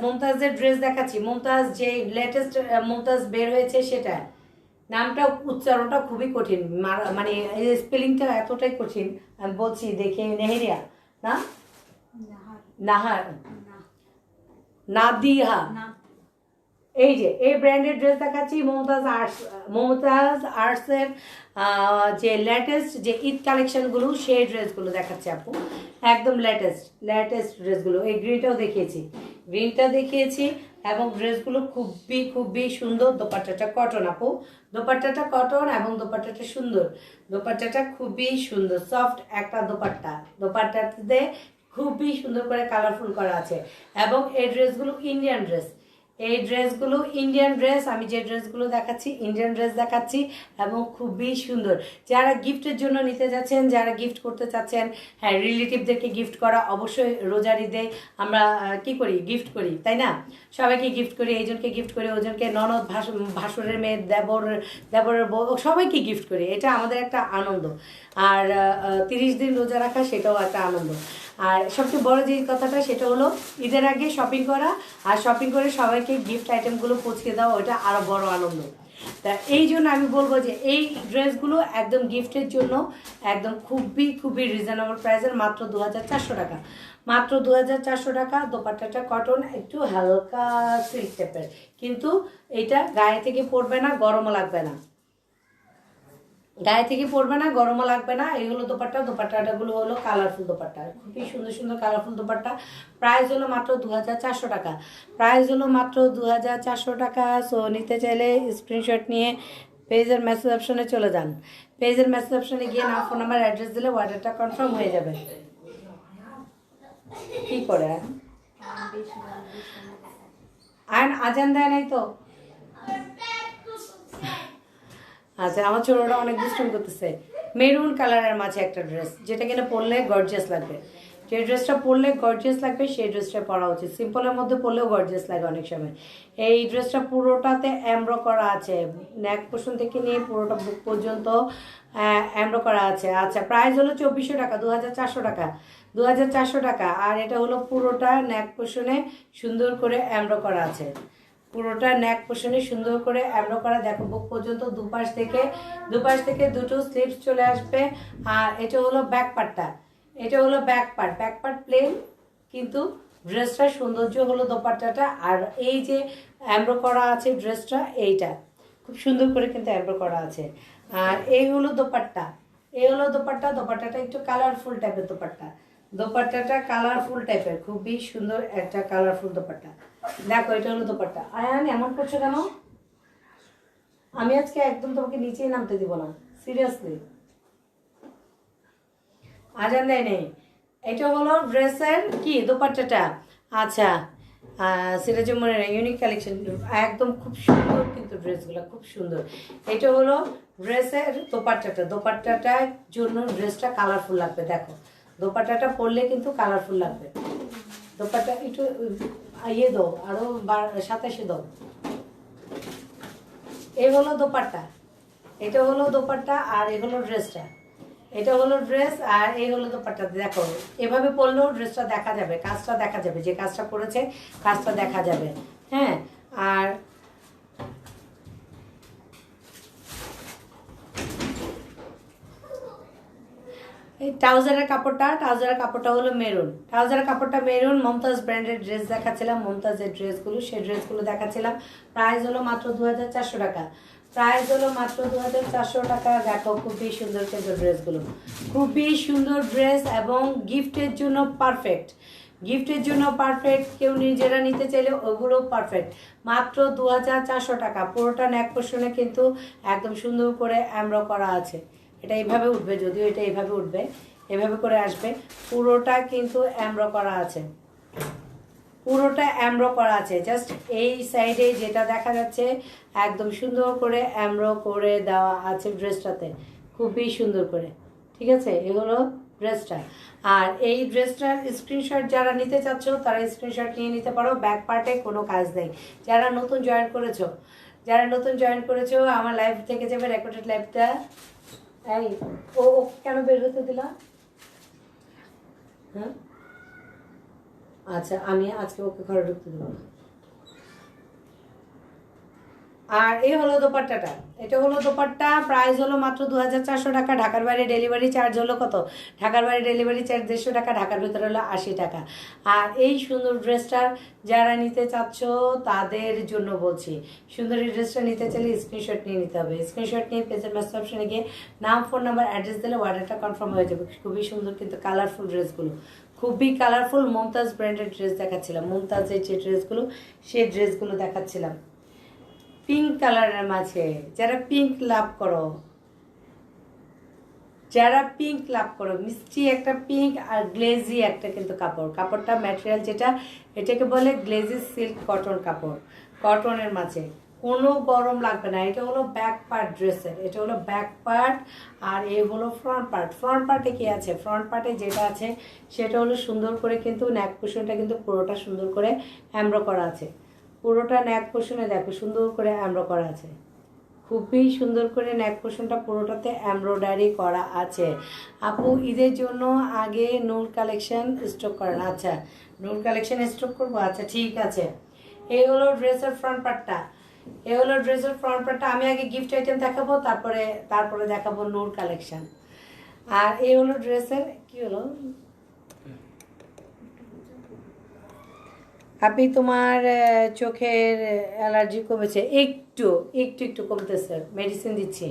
মুমতাজের ড্রেস দেখাচ্ছি। মুমতাজ যে লেটেস্ট মুমতাজ বের হয়েছে সেটা। নামটা উচ্চারণটা খুবই কঠিন, মানে স্পেলিংটা এতটাই কঠিন। আমি বলছি দেখে, নেহেরিয়া না, নাহার, নাদিহা। এই যে এই ব্র্যান্ডের ড্রেস দেখাচ্ছি, মমতাজ আর্টসের যে লেটেস্ট যে ঈদ কালেকশনগুলো, সেই ড্রেসগুলো দেখাচ্ছি আপু, একদম লেটেস্ট ড্রেসগুলো। এই গ্রিনটাও দেখিয়েছি এবং ড্রেসগুলো খুবই খুবই সুন্দর। দোপাট্টাটা কটন আপু, দোপাট্টাটা কটন এবং দোপাট্টাটা সুন্দর। দোপাট্টাটা খুবই সুন্দর, সফট একটা দোপাট্টাতে খুবই সুন্দর করে কালারফুল করা আছে। এবং এই ড্রেসগুলো ইন্ডিয়ান ড্রেস, আমি যে ড্রেসগুলো দেখাচ্ছি ইন্ডিয়ান ড্রেস দেখাচ্ছি এবং খুবই সুন্দর। যারা গিফটের জন্য নিতে যাচ্ছেন, যারা গিফট করতে চাচ্ছেন, হ্যাঁ রিলেটিভদেরকে গিফট করা, অবশ্যই রোজার ঈদে আমরা কি করি, গিফট করি, তাই না? সবাইকে গিফট করি, এইজনকে গিফট করি, ওজনকে, ননদ, ভাসুরের মেয়ে, দেবরের বউ, সবাইকে গিফট করি। এটা আমাদের একটা আনন্দ। আর 30 দিন রোজা রাখা, সেটাও একটা আনন্দ। আর সবচেয়ে বড় যে কথাটা সেটা হলো ঈদের আগে শপিং করা, আর শপিং করে সবাইকে গিফট আইটেমগুলো পৌঁছে দেওয়া, ওটা আরও বড় আনন্দ। তা এই জন্য আমি বলবো যে এই ড্রেসগুলো একদম গিফটের জন্য একদম খুবই খুবই রিজনেবল প্রাইসের, মাত্র 2400 টাকা, মাত্র 2400 টাকা। দোপাট্টাটা কটন, একটু হালকা সিল্ক টাইপের, কিন্তু এটা গায়ে থেকে পড়বে না, গরমও লাগবে না, গরমও লাগবে না। এই হলো দোপাট্টাগুলো হলো কালারফুল দোপাট্টা, খুবই সুন্দর সুন্দর কালারফুল দোপাট্টা। প্রাইস হলো মাত্র 2400 টাকা, টাকা। সো নিতে চাইলে স্ক্রিনশট নিয়ে পেজের মেসেজ অপশনে চলে যান। পেজের মেসেজ অপশনে গিয়ে নাম, ফোন নাম্বার, অ্যাড্রেস দিলে অর্ডারটা কনফার্ম হয়ে যাবে। কি করে আয়ন আজান দেয় নাই তো? আচ্ছা, আমার ছোটটা অনেক দুষ্টুমি করতেছে। মেরুন কালারের মাঝে একটা ড্রেস, যেটা কিনা পরলে গর্জিয়াস লাগবে। যে ড্রেসটা পরলে গর্জিয়াস লাগবে সেই ড্রেসটা পরা উচিত। সিম্পলের মধ্যে পরলেও গর্জিয়াস লাগে অনেক সময়। এই ড্রেসটা পুরোটাতে এমব্রো করা আছে, নেক পোর্শন থেকে নিয়ে পুরোটা বুক পর্যন্ত এমব্রো করা আছে। আচ্ছা, প্রাইস হলো 2400 টাকা, 2400 টাকা, 2400 টাকা। আর এটা হলো পুরোটা নেক পোর্শনে সুন্দর করে এমব্রো করা আছে, পুরোটা নেক পোর্শনে সুন্দর করে এমব্রো করা। দেখো বুক পর্যন্ত দুপাশ থেকে দুটো স্লিভস চলে আসবে। আর এটা হলো ব্যাক পার্টটা, ব্যাক পার্ট প্লেন, কিন্তু ড্রেসটার সৌন্দর্য হলো দোপাট্টাটা। আর এই যে এমব্রো করা আছে ড্রেসটা, এইটা খুব সুন্দর করে কিন্তু এমব্রো করা আছে। আর এই হলো দোপাট্টা, দোপাট্টাটা একটু কালারফুল টাইপের দোপাট্টাটা কালারফুল টাইপের, খুবই সুন্দর একটা কালারফুল দোপাট্টা। দেখো এটা হলো দোপাট্টা। আয়ান এমন করছো কেন? আমি আজকে একদম তোমাকে নিচেই নামতে দিব না, সিরিয়াসলি। আজান দেয় নেই। এটা হলো ড্রেসের কি দোপাট্টাটা। আচ্ছা, সিরাজুমনের ইউনিক কালেকশন, একদম খুব সুন্দর কিন্তু ড্রেসগুলো খুব সুন্দর। এটা হলো ড্রেসের দোপাট্টাটার জন্য ড্রেসটা কালারফুল লাগবে। দেখো দোপাট্টাটা পরলে কিন্তু কালারফুল লাগবে। দোপাট্টা একটু ইয়ে দাও, আরো 27 দাও। এই হলো দোপাট্টা, এটা হলো দোপাট্টা, আর এই হলো ড্রেসটা। এটা হলো ড্রেস আর এই হলো দোপাট্টা। দেখো এভাবে পরলেও ড্রেসটা দেখা যাবে, কাজটা দেখা যাবে, যে কাজটা করেছে কাজটা দেখা যাবে। হ্যাঁ, আর এই ট্রাউজারের কাপড়টা হলো মেরুন, মমতাজ ব্র্যান্ডের ড্রেস দেখাচ্ছিলাম, মমতাজের ড্রেসগুলো, সেই ড্রেসগুলো দেখাচ্ছিলাম। প্রাইস হলো মাত্র 2400 টাকা, দেখো খুবই সুন্দর কিন্তু ড্রেসগুলো, খুবই সুন্দর ড্রেস এবং গিফটের জন্য পারফেক্ট, কেউ নিজেরা নিতে চাইলে ওগুলো পারফেক্ট। মাত্র 2400 টাকা। পুরোটা নেক পোর্শনে কিন্তু একদম সুন্দর করে এমব্রো করা আছে। এটা এইভাবে উঠবে, যদিও এটা এইভাবে উঠবে, এভাবে করে আসবে। পুরোটা কিন্তু এমব্রো করা আছে, জাস্ট এই সাইডে যেটা দেখা যাচ্ছে একদম সুন্দর করে এমব্রো করে দেওয়া আছে ড্রেসটাতে, খুবই সুন্দর করে। ঠিক আছে, এগুলো ড্রেসটা। আর এই ড্রেসটার স্ক্রিনশট যারা নিতে চাচ্ছ তারা স্ক্রিনশট নিয়ে নিতে পারো। ব্যাক পার্টে কোনো কাজ নেই। যারা নতুন জয়েন করেছো আমার লাইভ থেকে যাবে রেকর্ডেড লাইভটা। এই ও কেন বের হতে দিলা? হ্যাঁ আচ্ছা, আমি আজকে ওকে ঘরে ঢুকতে দেবো না। আর এই হলো দোপাট্টাটা, এটা হলো দোপাট্টা। প্রাইস হলো মাত্র 2400 টাকা। ঢাকার বাইরে ডেলিভারি চার্জ হলো কত? ঢাকার বাইরে ডেলিভারি চার্জ 150 টাকা, ঢাকার ভিতরে হলো 80 টাকা। আর এই সুন্দর ড্রেসটার যারা নিতে চাচ্ছ তাদের জন্য বলছি, সুন্দর এই ড্রেসটা নিতে চাইলে স্ক্রিনশট নিয়ে নিতে হবে। স্ক্রিনশট নিয়ে পেজের মেসেজ অপশনে গিয়ে নাম, ফোন নাম্বার, অ্যাড্রেস দিলে অর্ডারটা কনফার্ম হয়ে যাবে। খুবই সুন্দর কিন্তু কালারফুল ড্রেসগুলো, খুবই কালারফুল। মুমতাজ ব্র্যান্ডের ড্রেস দেখাচ্ছিলাম, মুমতাজের যে ড্রেসগুলো সেই ড্রেসগুলো দেখাচ্ছিলাম পিঙ্ক কালারের মাঝে। যারা পিঙ্ক লাভ করো মিষ্টি একটা পিঙ্ক আর গ্লেজি একটা কিন্তু কাপড়টা ম্যাটেরিয়াল যেটা, এটাকে বলে গ্লেজি সিল্ক কটন কাপড়, কটনের মাঝে কোনো গরম লাগবে না। এটা হলো ব্যাক পার্ট ড্রেসের, এটা হলো ব্যাক পার্ট। আর এই হলো ফ্রন্ট পার্টে কি আছে? ফ্রন্ট পার্টে যেটা আছে সেটা হলো সুন্দর করে কিন্তু নেক কুশনটা কিন্তু পুরোটা সুন্দর করে এমব্রো করা আছে। পুরোটা নেক পোর্শনে দেখো সুন্দর করে এমব্রো করা আছে, খুবই সুন্দর করে নেক পোর্শনটা পুরোটাতে এমব্রয়ডারি করা আছে। আপু ঈদের জন্য আগে নূর কালেকশন স্টক করেন। আচ্ছা, নূর কালেকশন স্টক করবো, আচ্ছা ঠিক আছে। এই হলো ড্রেসের ফ্রন্ট পার্টটা, আমি আগে গিফট আইটেম দেখাবো, তারপরে দেখাবো নূর কালেকশন। আর এই হলো ড্রেসের কি হলো, আপনি তোমার চোখের অ্যালার্জি কমেছে? একটু একটু একটু কমতেছে, মেডিসিন দিচ্ছি।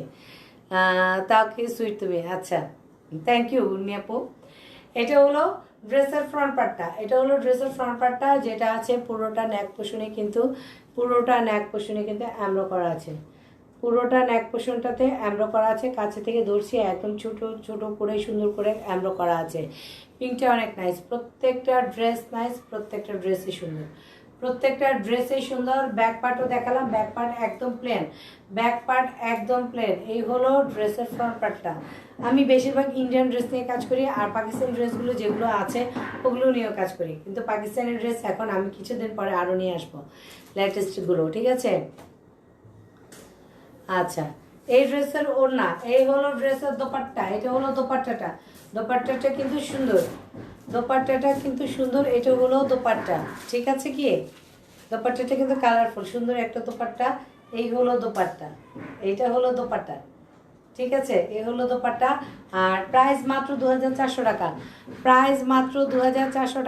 তাও কি সুইট তুমি? আচ্ছা, থ্যাংক ইউ নিয়াপু। এটা হলো ড্রেসের ফ্রন্ট পার্টটা, যেটা আছে পুরোটা নেক পোর্শনে কিন্তু এমব্রো করা আছে। পুরোটা নেক পোর্শনটাতে এমব্রো করা আছে, কাছে থেকে ধরছি একদম ছোট ছোট করে সুন্দর করে এমব্রো করা আছে। পিঙ্কটা অনেক নাইস, প্রত্যেকটা ড্রেস নাইস, প্রত্যেকটা ড্রেসই সুন্দর। ব্যাক পার্টও দেখালাম, ব্যাক পার্ট একদম প্লেন। এই হলো ড্রেসের ফ্রন্ট পার্টটা। আমি বেশিরভাগ ইন্ডিয়ান ড্রেস নিয়ে কাজ করি, আর পাকিস্তানি ড্রেসগুলো যেগুলো আছে ওগুলো নিয়েও কাজ করি, কিন্তু পাকিস্তানি ড্রেস এখন আমি কিছুদিন পরে আরও নিয়ে আসবো লেটেস্টগুলো, ঠিক আছে? আচ্ছা, এই ড্রেসের ওড়না, এই হলো ড্রেসের দোপাট্টা, এটা হলো দোপাট্টাটা কিন্তু সুন্দর, এটা হলো দোপাট্টা, ঠিক আছে? কি দোপাট্টাটা কিন্তু কালারফুল, সুন্দর একটা দোপাট্টা। এই হলো দোপাট্টা, এইটা হলো দোপাট্টা, ঠিক আছে? এই হলো দোপাট্টা। আর প্রাইস মাত্র 2400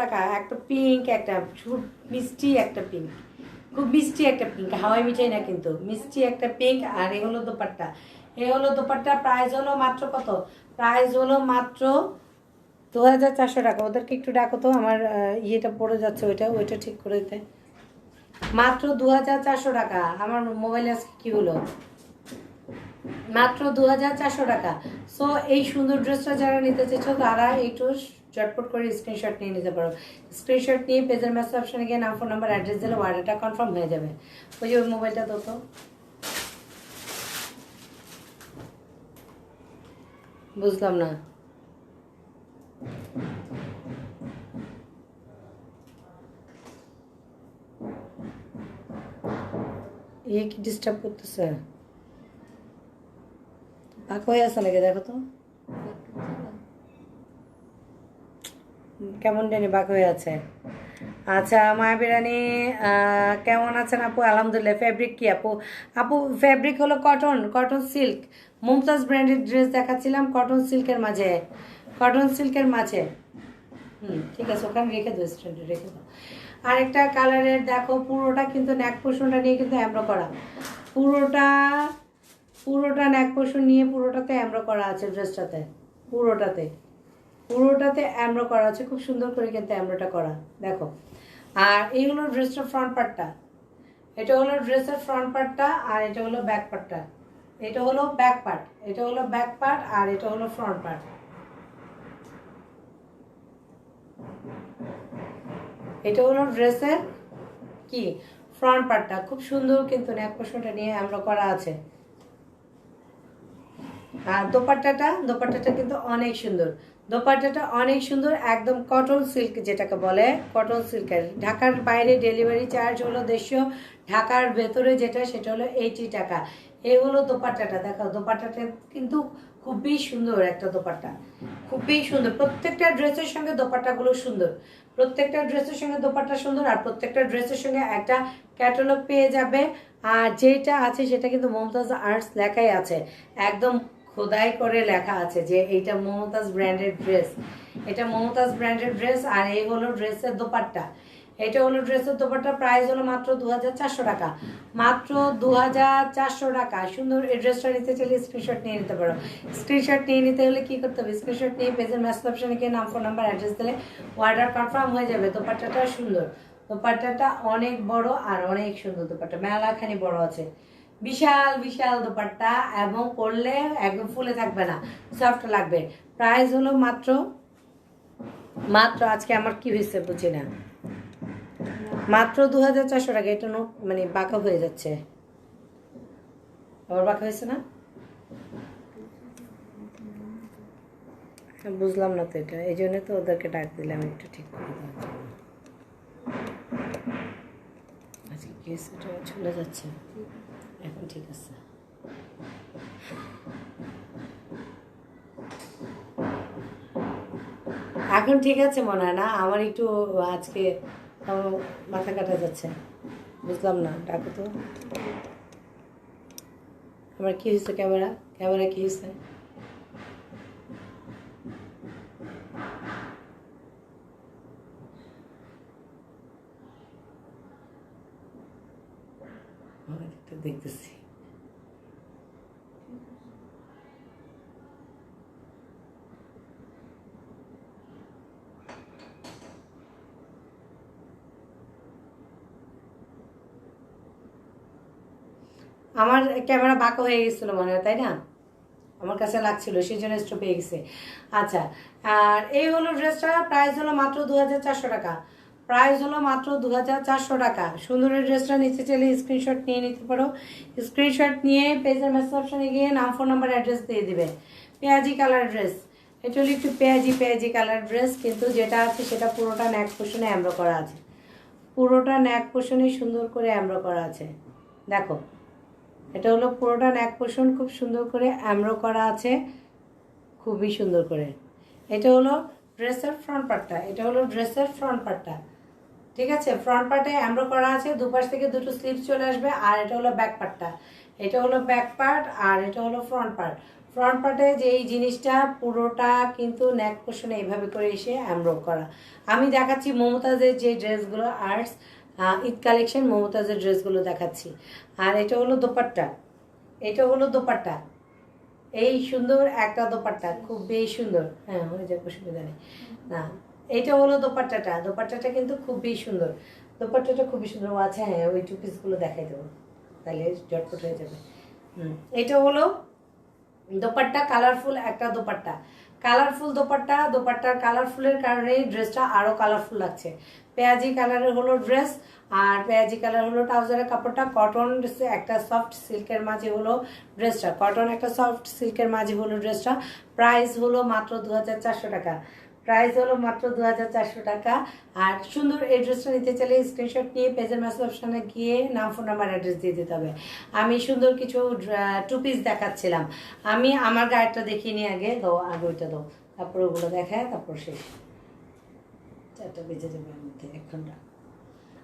টাকা, একটা পিঙ্ক, একটা মিষ্টি একটা পিঙ্ক, খুব মিষ্টি একটা পিঙ্ক, হাওয়াই মিঠাই না কিন্তু, মিষ্টি একটা পিঙ্ক। আর এই হলো দোপাট্টা। প্রাইস হলো মাত্র কত? প্রাইস হলো মাত্র 2400 টাকা। ওদেরকে একটু ডাকো তো, আমার ইয়েটা পড়ে যাচ্ছে, ওইটা ঠিক করে দিতে। মাত্র 2400 টাকা। আমার মোবাইলে আজকে কি হলো? মাত্র 2400 টাকা। সো এই সুন্দর ড্রেসটা যারা নিতে চাইছো তারা একটু চটপট করে স্ক্রিনশট নিয়ে নিতে পারো। স্ক্রিনশট নিয়ে পেজের মেসেজ অপশনে গিয়ে নাম, ফোন নাম্বার, অ্যাড্রেস দিলে অর্ডারটা কনফার্ম হয়ে যাবে। ওই মোবাইলটা দাও তো, বুঝলাম না। ইয়ে কি ডিস্টার্ব করতেছে? পাক হয়ে আছে নাকি দেখো তো, কেমন জানি বাক হয়ে আছে। আচ্ছা, মায়া বিরানি কেমন আছেন আপু? আলহামদুলিল্লাহ। ফ্যাব্রিক কি আপু? ফ্যাব্রিক হলো কটন সিল্ক। মুমতাজ ব্র্যান্ডের ড্রেস দেখাচ্ছিলাম কটন সিল্কের মাঝে। ঠিক আছে, ওখানে রেখে দাও, স্ট্যান্ডে রেখে দাও। আরেকটা কালারের দেখো, পুরোটা কিন্তু নেক পোর্শনটা নিয়ে কিন্তু এমব্রো করা, পুরোটা নেক পোর্শন নিয়ে পুরোটাতে এমব্রো করা আছে ড্রেসটাতে, পুরোটাতে এমব্রো করা আছে, খুব সুন্দর করে কিন্তু এমব্রোটা করা দেখো। আর এই হলো ড্রেসটার ফ্রন্ট পার্টটা, এটা হলো ড্রেসের ফ্রন্ট পার্টটা। আর এটা হলো ব্যাক পার্টটা, এটা হলো ব্যাক পার্ট, আর এটা হলো ফ্রন্ট পার্ট। এটা হলো ড্রেসের কি ফ্রন্ট পার্টটা, খুব সুন্দর কিন্তু নেক পোর্শনটা নিয়ে এমব্রো করা আছে। আর দোপাট্টাটা কিন্তু অনেক সুন্দর, দোপাট্টাটা অনেক সুন্দর, একদম কটন সিল্ক যেটাকে বলে, কটন সিল্কের। ঢাকার বাইরে ডেলিভারি চার্জ হলো 150, ঢাকার ভেতরে যেটা সেটা হলো 80 টাকা। এই হলো দোপাট্টাটা, দেখো দোপাট্টাটা কিন্তু খুবই সুন্দর একটা দোপাট্টা, খুবই সুন্দর। প্রত্যেকটা ড্রেসের সঙ্গে দোপাট্টাগুলো সুন্দর, প্রত্যেকটা ড্রেসের সঙ্গে দোপাট্টা সুন্দর, আর প্রত্যেকটা ড্রেসের সঙ্গে একটা ক্যাটালগ পেয়ে যাবে। আর যেটা আছে সেটা কিন্তু মমতাজ আর্টস লেখাই আছে, একদম খোদাই করে লেখা আছে যে এইটা মমতাজ ব্র্যান্ডেড ড্রেস, এটা মমতাজ ব্র্যান্ডেড ড্রেস। আর এই হলো ড্রেসের দোপাট্টা, এটা হলো ড্রেসের দোপাট্টা। প্রাইস হলো মাত্র 2400 টাকা, মাত্র 2400 টাকা। সুন্দর এই ড্রেসটা নিতে চাইলে স্ক্রিনশট নিয়ে নিতে পারো। স্ক্রিনশট নিয়ে নিতে হলে কি করতে হবে, স্ক্রিনশট নিয়ে পেজের মেসেজ অপশনে গিয়ে নাম, ফোন নাম্বার, অ্যাড্রেস দিলে অর্ডার কনফার্ম হয়ে যাবে। দোপাট্টাটা সুন্দর, দোপাট্টাটা অনেক বড় আর অনেক সুন্দর। দোপাট্টা মেলাখানি বড় আছে, বিশাল বিশাল দোপাট্টা, এবং পরলে একদম ফুলে থাকবে না, সফট লাগবে। প্রাইস হলো মাত্র মাত্র আজকে আমার কি হয়েছে বুঝি না, মাত্র 2400 টাকা। এটা নোট মানে বাঁকা হয়ে যাচ্ছে, আবার বাঁকা হয়েছে না, বুঝলাম না তো এটা, এই জন্য তো ওদেরকে ডাক দিলাম একটু ঠিক করে দেওয়ার জন্য। আজকে কি হয়েছে, এটা চলে যাচ্ছে, এখন ঠিক আছে। এখন ঠিক আছে মনে হয় না, আমার একটু আজকে মাথা কাটা যাচ্ছে, বুঝলাম না, ডাকো তো। আমার কি হয়েছে, ক্যামেরা ক্যামেরা কি হয়েছে? দেখতেছি আমার ক্যামেরা বাঁকা হয়ে গেছিলো মনে হয়, তাই না? আমার কাছে লাগছিল, সেই জন্য স্টপ হয়ে গেছে। আচ্ছা, আর এই হলো ড্রেসটা, প্রাইস হলো মাত্র 2400 টাকা, প্রাইস হলো মাত্র 2400 টাকা। সুন্দর এই ড্রেসটা নিতে চাইলে স্ক্রিনশট নিয়ে নিতে পারো। স্ক্রিনশট নিয়ে পেজের মেসেজ অপশনে গিয়ে নাম, ফোন নাম্বার, অ্যাড্রেস দিয়ে দিবে। পেঁয়াজি কালার ড্রেস, এটা হলো একটু পেঁয়াজি পেঁয়াজি কালার ড্রেস, কিন্তু যেটা আছে সেটা পুরোটা নেক পোষণে অ্যামব্রো করা আছে, পুরোটা নেক পোষণে সুন্দর করে অ্যামব্রো করা আছে। দেখো এটা হলো পুরোটা নেক পোর্শন, খুব সুন্দর করে অ্যামব্রো করা আছে, খুবই সুন্দর করে। এটা হলো ড্রেসের ফ্রন্ট পার্টটা, এটা হলো ড্রেসের ফ্রন্ট পার্টটা, ঠিক আছে? ফ্রন্ট পার্টে অ্যামব্রো করা আছে, দুপাশ থেকে দুটো স্লিভস চলে আসবে। আর এটা হলো ব্যাক পার্টটা, এটা হলো ব্যাক পার্ট, আর এটা হলো ফ্রন্ট পার্ট। ফ্রন্ট পার্টে যে এই জিনিসটা পুরোটা কিন্তু নেক পোর্শনে এইভাবে করে এসে অ্যামব্রো করা। আমি দেখাচ্ছি মমতাজের যে ড্রেসগুলো আর্টস ঈদ কালেকশন, মমতাজের ড্রেসগুলো দেখাচ্ছি। আর এটা হলো দোপাট্টা, এটা হলো দোপাট্টা, এই সুন্দর একটা দোপাট্টা, খুব বেশ সুন্দর। হ্যাঁ হয়ে যাবে, অসুবিধা নেই। না, এটা হলো দোপাট্টাটা, দোপাট্টাটা কিন্তু খুবই সুন্দর, দোপাট্টাটা খুবই সুন্দর। আচ্ছা হ্যাঁ, ওই টু পিসগুলো দেখাই দেবো, তাহলে ঝটপট হয়ে যাবে। এটা হলো দোপাট্টা, কালারফুল একটা দোপাট্টা, কালারফুল দোপাট্টা। দোপাট্টার কালারফুলের কারণে ড্রেসটা আরো কালারফুল লাগছে। পেঁয়াজি কালারের হলো ড্রেস, আর পেঁয়াজি কালার হলো ট্রাউজারের কাপড়টা। কটন একটা সফট সিল্কের মাঝে হলো ড্রেসটা, কটন একটা সফট সিল্কের মাঝে হলো ড্রেসটা। প্রাইস হলো মাত্র 2400 টাকা, প্রাইস হলো মাত্র 2400 টাকা। আর সুন্দর এই ড্রেসটা নিতে চাইলে স্ক্রিনশট নিয়ে পেজের মেসেজ অপশনে গিয়ে নাম, ফোন নাম্বার, অ্যাড্রেস দিয়ে দিতে হবে। আমি সুন্দর কিছু টু পিস দেখাচ্ছিলাম, আমি আমার গায়েরটা দেখিয়ে নিয়ে আগে দাও, আগে ওইটা দাও, তারপর ওগুলো দেখায়, তারপর শেষ। 4টা বেজে যাবে মধ্যে, 1 ঘন্টা।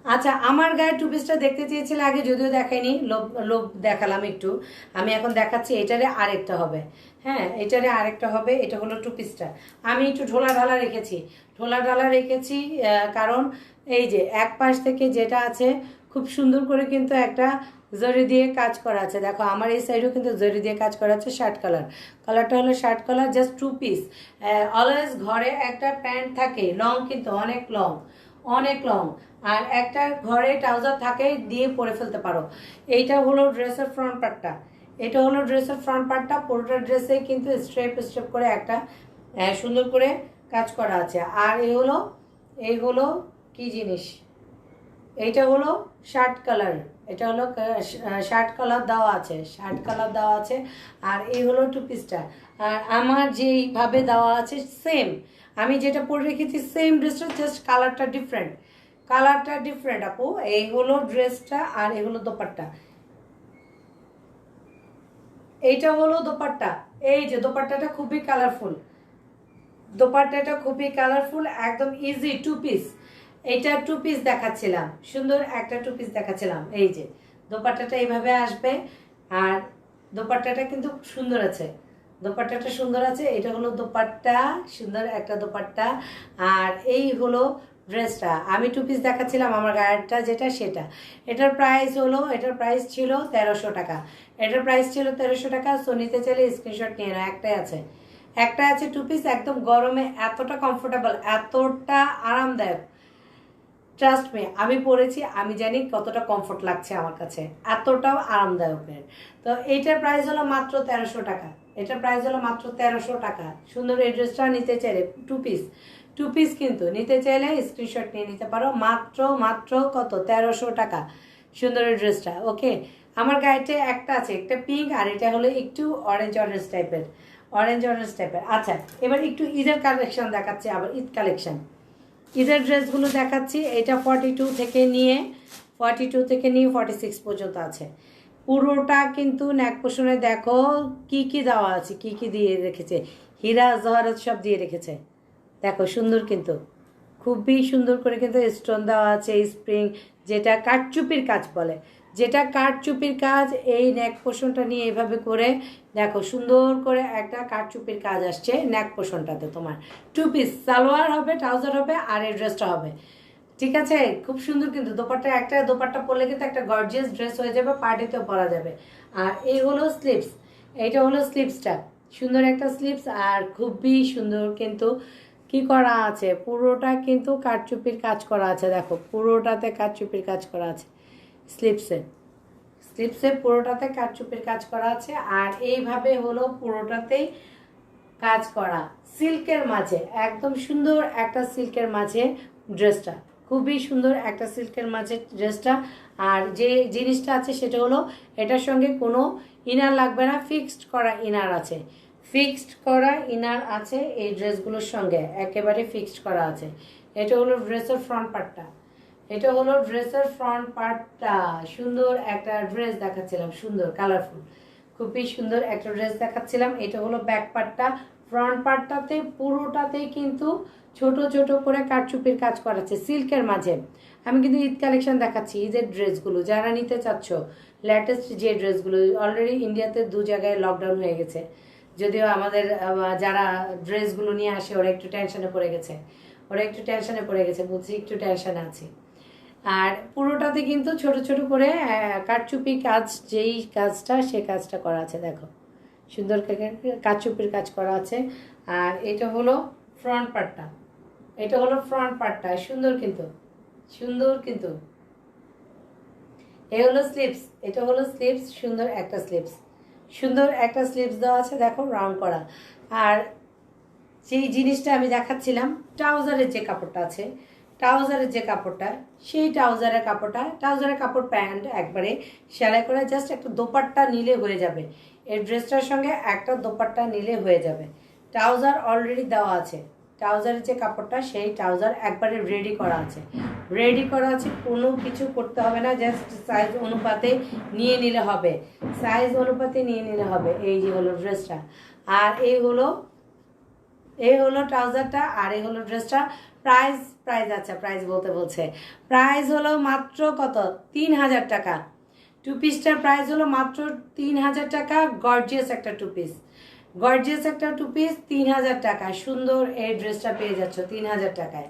আচ্ছা, আমার গায়ের টু পিসটা দেখতে চেয়েছিলে আগে, যদিও দেখাইনি, লোভ লোভ দেখালাম একটু। আমি এখন দেখাচ্ছি, এটারে আরেকটা হবে। হ্যাঁ, এটারে আরেকটা হবে। এটা হলো টু পিসটা, আমি একটু ঢোলা ঢালা রেখেছি, ঢোলা ঢালা রেখেছি, কারণ এই যে এক পাশ থেকে যেটা আছে খুব সুন্দর করে কিন্তু একটা জরি দিয়ে কাজ করা আছে। দেখো আমার এই সাইডেও কিন্তু জরি দিয়ে কাজ করা আছে। শার্ট কালার, কালারটা হলো shirt colour, just two piece. Always ঘরে একটা প্যান্ট থাকে লং, কিন্তু অনেক লং, অনেক লং, আর একটা ঘরে ট্রাউজার থাকে, দিয়ে পরে ফেলতে পারো। এইটা হলো ড্রেসের ফ্রন্ট পার্টটা, এটা হলো ড্রেসের ফ্রন্ট পার্টটা। পুরোটা ড্রেসে কিন্তু স্টেপ স্টেপ করে একটা সুন্দর করে কাজ করা আছে। আর এই হলো কি জিনিস, এইটা হলো শার্ট কালার, এটা হলো শার্ট কলার দেওয়া আছে, শার্ট কলার দেওয়া আছে। আর এই হলো টু পিসটা। আর আমার যেইভাবে দেওয়া আছে সেম, আমি যেটা পরে রেখেছি সেম ড্রেসটা, জাস্ট কালারটা ডিফারেন্ট, কালারটা ডিফারেন্ট আপু। এই হলো ড্রেসটা আর এই হলো দোপাট্টা। এইটা হলো দোপাট্টা, এই যে দোপাট্টাটা খুবই কালারফুল, দোপাট্টাটা খুবই কালারফুল, একদম ইজি টু পিস। এইটা টু পিস দেখাচ্ছিলাম, সুন্দর একটা টু পিস দেখাচ্ছিলাম। এই যে দোপাট্টাটা এইভাবে আসবে, আর দোপাট্টাটা কিন্তু সুন্দর আছে, দোপাট্টাটা সুন্দর আছে। এটা হলো দোপাট্টা, সুন্দর একটা দোপাট্টা। আর এই হলো ড্রেসটা। আমি টু পিস দেখাচ্ছিলাম, আমার গায়েরটা যেটা সেটা। এটার প্রাইস হলো, এটার প্রাইস ছিল 1300 টাকা, এটার প্রাইস ছিল 1300 টাকা। সো নিতে চাইলে স্ক্রিনশট নিয়ে নাও, একটাই আছে, একটা আছে টু পিস। একদম গরমে এতটা কমফোর্টেবল, এতটা আরামদায়ক, ট্রাস্ট মি, আমি পরেছি, আমি জানি কতটা কমফোর্ট লাগছে আমার কাছে, এতটাও আরামদায়কের। তো এইটার প্রাইস হলো মাত্র 1300 টাকা, এটার প্রাইস হলো মাত্র 1300 টাকা। সুন্দর এই ড্রেসটা নিতে চাইলে টু পিস, টু পিস কিন্তু নিতে চাইলে স্ক্রিনশট নিয়ে নিতে পারো। মাত্র মাত্র কত, 1300 টাকা সুন্দর এই ড্রেসটা। ওকে, আমার গায়েতে একটা আছে, একটা পিঙ্ক, আর এটা হলো একটু অরেঞ্জ অরেঞ্জ টাইপের, অরেঞ্জ অরেঞ্জ টাইপের। আচ্ছা, এবার একটু ঈদের কালেকশন দেখাচ্ছি, আবার ঈদ কালেকশন, ঈদের ড্রেসগুলো দেখাচ্ছি। এটা 42 থেকে নিয়ে 46 পর্যন্ত আছে। পুরোটা কিন্তু নেক পোষণে দেখো কি কি দেওয়া আছে, কি কি দিয়ে রেখেছে, হীরা জহরত সব দিয়ে রেখেছে। দেখো সুন্দর, কিন্তু খুবই সুন্দর করে কিন্তু স্টোন দেওয়া আছে, স্প্রিং, যেটা কাঠচুপির কাজ বলে, যেটা কাঠচুপির কাজ। এই নেক পোষণটা নিয়ে এভাবে করে দেখো, সুন্দর করে একটা কাঠচুপির কাজ আসছে নেক পোষণটাতে। তোমার টু পিস সালোয়ার হবে, ট্রাউজার হবে, আর এই ড্রেসটা হবে, ঠিক আছে? খুব সুন্দর কিন্তু দোপাট্টা, একটা দোপাট্টা পরলে কিন্তু একটা গর্জিয়াস ড্রেস হয়ে যাবে, পার্টিতেও পরা যাবে। আর এই হলো স্লিভস, এইটা হলো স্লিভসটা, সুন্দর একটা স্লিভস। আর খুবই সুন্দর কিন্তু কি করা আছে, পুরোটা কিন্তু কাঠচুপির কাজ করা আছে। দেখো পুরোটাতে কাঠচুপির কাজ করা আছে, স্লিভসে, স্লিভসে পুরোটাতে কাঠচুপির কাজ করা আছে। আর এইভাবে হলো পুরোটাতেই কাজ করা, সিল্কের মাঝে, একদম সুন্দর একটা সিল্কের মাঝে ড্রেসটা, খুবই সুন্দর একটা সিল্কের মাঝে ড্রেসটা। আর যে জিনিসটা আছে সেটা হলো এটার সঙ্গে কোনো ইনার লাগবে না, ফিক্সড করা ইনার আছে, ফিক্সড করা ইনার আছে এই ড্রেসগুলোর সঙ্গে, একেবারে ফিক্সড করা আছে। এটা হলো ড্রেসের ফ্রন্ট পার্টটা, এটা হলো ড্রেসের ফ্রন্ট পার্টটা। সুন্দর একটা ড্রেস দেখাচ্ছিলাম, সুন্দর কালারফুল, খুবই সুন্দর একটা ড্রেস দেখাচ্ছিলাম। এটা হলো ব্যাক পার্টটা। ফ্রন্ট পার্টটাতে পুরোটাতেই কিন্তু ছোট ছোট করে কারচুপির কাজ করাচ্ছে সিল্কের মাঝে। আমি কিন্তু ঈদ কালেকশন দেখাচ্ছি, ঈদের ড্রেসগুলো যারা নিতে চাচ্ছ, লেটেস্ট যে ড্রেসগুলো, অলরেডি ইন্ডিয়াতে 2 জায়গায় লকডাউন হয়ে গেছে, যদিও আমাদের যারা ড্রেসগুলো নিয়ে আসে ওরা একটু টেনশনে পড়ে গেছে, ওরা একটু টেনশনে পড়ে গেছে, বুঝছি একটু টেনশনে আছি। আর পুরোটাতে কিন্তু ছোট ছোট করে কারচুপি কাজ, যেই কাজটা সে কাজটা করা আছে, দেখো সুন্দর কারচুপির কাজ করা আছে। আর এটা হলো ফ্রন্ট পার্টটা, এটা হলো ফ্রন্ট পার্টটা, সুন্দর কিন্তু, সুন্দর কিন্তু। এই হলো স্লিভস, এটা হলো স্লিভস, সুন্দর একটা স্লিভস, সুন্দর একটা স্লিভস দেওয়া আছে, দেখো রাউন্ড করা। আর যেই জিনিসটা আমি দেখাচ্ছিলাম, ট্রাউজারের যে কাপড়টা আছে, ট্রাউজারের যে কাপড়টা, সেই ট্রাউজারের কাপড়টা, ট্রাউজারের কাপড় প্যান্ট একবারে সেলাই করে জাস্ট একটা দোপাট্টা নিলে হয়ে যাবে, এই ড্রেসটার সঙ্গে একটা দোপাট্টা নিলে হয়ে যাবে। ট্রাউজার অলরেডি দেওয়া আছে, ট্রাউজারের যে কাপড়টা সেই ট্রাউজার একবারে রেডি করা আছে, রেডি করা আছে, কোনো কিছু করতে হবে না, জাস্ট সাইজ অনুপাতে নিয়ে নিলে হবে, সাইজ অনুপাতে নিয়ে নিলে হবে। এই যে হলো ড্রেসটা, আর এই হলো ট্রাউজারটা, আর এই হলো ড্রেসটা। প্রাইস, আচ্ছা প্রাইস বলছে, প্রাইস হলো মাত্র কত, 3000 টাকা। টু পিসটার প্রাইস হলো মাত্র 3000 টাকা। গর্জিয়াস একটা টু পিস, গর্জিয়াস একটা টু পিস, 3000 টাকা। সুন্দর এই ড্রেসটা পেয়ে যাচ্ছ 3000 টাকায়।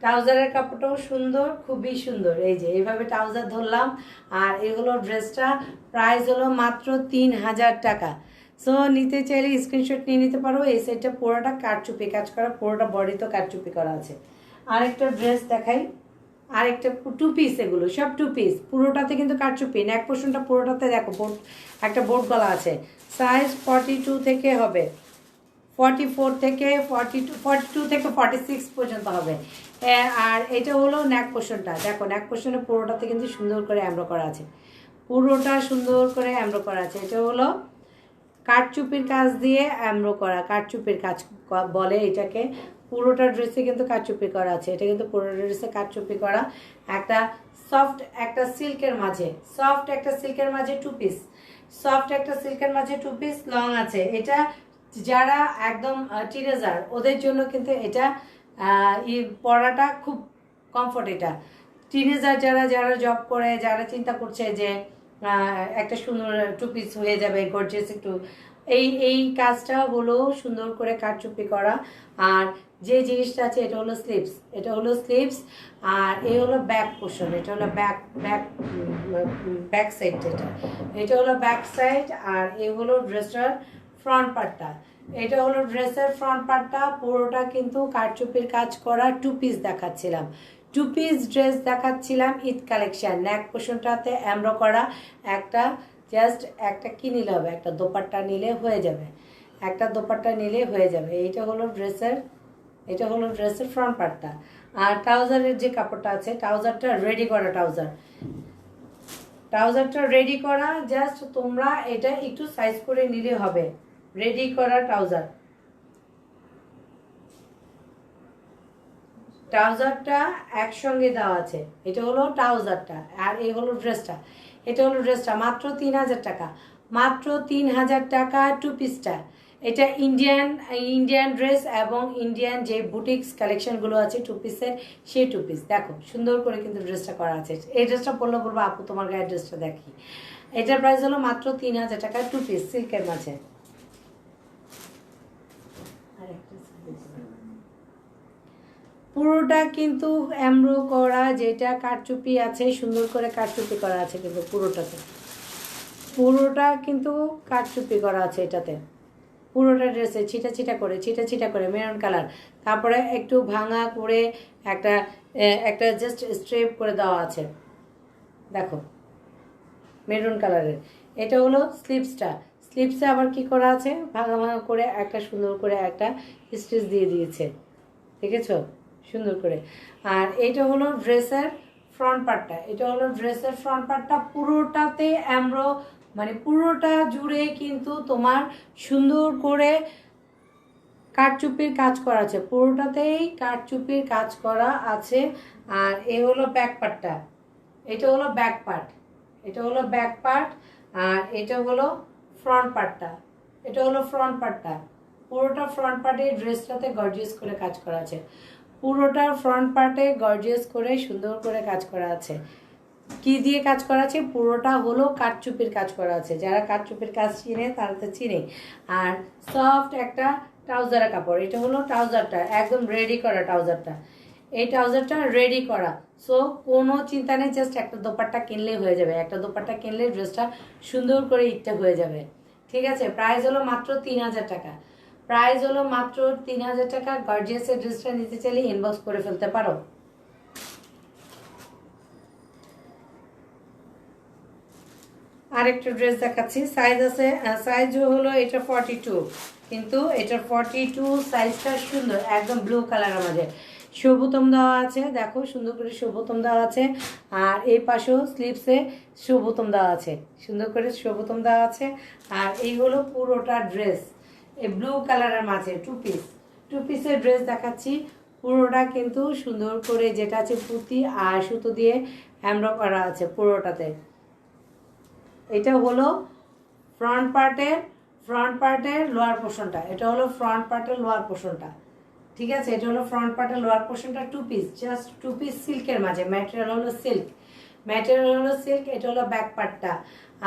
ট্রাউজারের কাপড়টাও সুন্দর, খুবই সুন্দর। এই যে এইভাবে ট্রাউজার ধরলাম, আর এগুলো ড্রেসটা প্রাইস হলো মাত্র 3000 টাকা। সো নিতে চাইলে স্ক্রিনশট নিয়ে নিতে পারো। এই সাইডটা পুরোটা কারচুপি কাজ করা, পুরোটা বডি তো কারচুপি করা আছে। আরেকটা ড্রেস দেখাই, আরেকটা টু পিস, এগুলো সব টু পিস, পুরোটাতে কিন্তু কারচুপি, নেক পোর্শনটা পুরোটাতে দেখো বোর্ড, একটা বোর্ড গলা আছে। সাইজ 42 থেকে হবে, 44 থেকে 42 থেকে 46 পর্যন্ত হবে। আর এটা হলো নেক পোর্শনটা, দেখো নেক পোর্শনে পুরোটাতে কিন্তু সুন্দর করে এমব্রয়ডারি করা আছে, পুরোটা সুন্দর করে এমব্রো করা আছে। এটা হলো কারচুপির কাজ দিয়ে এমব্রো করা, কারচুপির কাজ বলে এটাকে। পুরোটা ড্রেসে কিন্তু কারচুপি করা আছে, এটা কিন্তু পুরো ড্রেসে কারচুপি করা। একটা সফট একটা সিল্কের মাঝে, সফট একটা সিল্কের মাঝে টু পিস, সফট একটা সিল্কের মাঝে টু পিস লং আছে। এটা যারা একদম টিনেজার ওদের জন্য কিন্তু এটা পরাটা খুব কমফোর্ট। এটা টিনেজার যারা যারা জব করে, যারা চিন্তা করছে যে একটা সুন্দর টু পিস হয়ে যাবে গর্জিয়াস একটু, এই কাজটা হলো সুন্দর করে কারচুপি করা। আর যে জিনিসটা আছে এটা হলো স্লিভস, এটা হলো স্লিভস। আর এই হলো ব্যাক পোর্শন, এটা হলো ব্যাক ব্যাক ব্যাক সাইড, এটা হলো ব্যাক সাইড। আর এই হলো ড্রেসটার ফ্রন্ট পার্টটা, এটা হলো ড্রেসের ফ্রন্ট পার্টটা। পুরোটা কিন্তু কারচুপির কাজ করা টু পিস দেখাচ্ছিলাম, টু পিস ড্রেস দেখাচ্ছিলাম ঈদ কালেকশন। নেক পোর্শনটাতে এমব্রো করা একটা, জাস্ট একটা কি নিলে হবে, একটা দোপাট্টা নিলে হয়ে যাবে, একটা দোপাট্টা নিলে হয়ে যাবে। এইটা হলো ড্রেসের, এটা হলো ড্রেসের ফ্রন্ট পার্টটা। আর ট্রাউজারের যে কাপড়টা আছে, ট্রাউজারটা রেডি করা, ট্রাউজারটা রেডি করা। জাস্ট তোমরা এটা একটু সাইজ করে নিলে হবে, রেডি করা ট্রাউজার। ট্রাউজারটা একসঙ্গে দেওয়া আছে, এটা হলো ট্রাউজারটা আর এই হলো ড্রেসটা। এটা হলো ড্রেসটা মাত্র 3000 টাকা, মাত্র 3000 টাকা টু পিসটা। এটা ইন্ডিয়ান ড্রেস এবং ইন্ডিয়ান যে বুটিক্স কালেকশনগুলো আছে টু পিসের, সেই টু পিস দেখো সুন্দর করে কিন্তু ড্রেসটা করা আছে। এই ড্রেসটা পরলে বলবো আপু তোমার গায়ের ড্রেসটা দেখি। এটার প্রাইস হলো মাত্র 3000 টাকা টু পিস সিল্কের মাঝে। পুরোটা কিন্তু এমব্রো করা, যেটা কারচুপি আছে সুন্দর করে কারচুপি করা আছে কিন্তু পুরোটাতে, পুরোটা কিন্তু কারচুপি করা আছে এটাতে। পুরোটা ড্রেসে ছিটা ছিটা করে মেরুন কালার, তারপরে একটু ভাঙা করে একটা একটা জাস্ট স্ট্রেপ করে দেওয়া আছে দেখো মেরুন কালারের। এটা হলো স্লিভসটা, স্লিভসে আবার কি করা আছে, ভাঙা ভাঙা করে একটা সুন্দর করে একটা স্টিচ দিয়ে দিয়েছে, দেখেছো সুন্দর করে। আর এটা হলো ড্রেসের ফ্রন্ট পার্টটা, এটা হলো ড্রেসের ফ্রন্ট পার্টটা। পুরোটাতে এমব্রো মানে পুরোটা জুড়ে কিন্তু তোমার সুন্দর করে কারচুপির কাজ করা আছে, পুরোটাতেই কারচুপির কাজ করা আছে। আর এ হলো ব্যাক পার্টটা, এটা হলো ব্যাক পার্ট, এটা হলো ব্যাক পার্ট। আর এটা হলো ফ্রন্ট পার্টটা, এটা হলো ফ্রন্ট পার্টটা। পুরোটা ফ্রন্ট পার্টে ড্রেসটাতে গর্জিয়াস করে কাজ করা আছে, পুরোটার ফ্রন্ট পার্টে গর্জিয়াস করে সুন্দর করে কাজ করা আছে। কি দিয়ে কাজ করা আছে, পুরোটা হলো কারচুপির কাজ করা আছে। যারা কারচুপির কাজ চিনে তারা তো চিনে। আর সফট একটা ট্রাউজারের কাপড়, এটা হলো ট্রাউজারটা একদম রেডি করা ট্রাউজারটা, এই ট্রাউজারটা রেডি করা। সো কোনো চিন্তা নেই, জাস্ট একটা দোপাট্টা কিনলেই হয়ে যাবে, একটা দোপাট্টা কিনলে ড্রেসটা সুন্দর করে ইটটা হয়ে যাবে। ঠিক আছে, প্রাইস হলো মাত্র 3000 টাকা, প্রাইস হলো মাত্র 3000 টাকা। গর্জিয়াসের ড্রেসটা নিতে চাইলে ইনবক্স করে ফেলতে পারো। আরেকটা ড্রেস দেখাচ্ছি, সাইজ আছে, সাইজ হলো এটা 42, কিন্তু এটা 42 সাইজটা সুন্দর একদম ব্লু কালারের মাঝে সবুতম দেওয়া আছে, দেখো সুন্দর করে সবুতম দেওয়া আছে। আর এই পাশেও স্লিভসে সবুতম দেওয়া আছে, সুন্দর করে সবুতম দেওয়া আছে। আর এই হলো পুরোটা ড্রেস এই ব্লু কালারের মাঝে টু পিস, টু পিসের ড্রেস দেখাচ্ছি। পুরোটা কিন্তু সুন্দর করে যেটা আছে পুঁতি আর সুতো দিয়ে এমব্রো করা আছে পুরোটাতে। এটা হলো ফ্রন্ট পার্টের লোয়ার পোর্শনটা, এটা হলো ফ্রন্ট পার্টের লোয়ার পোর্শনটা। ঠিক আছে, এটা হলো ফ্রন্ট পার্টের লোয়ার পোর্শনটা two piece, just two piece সিল্কের মাঝে, ম্যাটেরিয়াল হলো সিল্ক, ম্যাটেরিয়াল হলো সিল্ক। এটা হলো ব্যাক পার্টটা।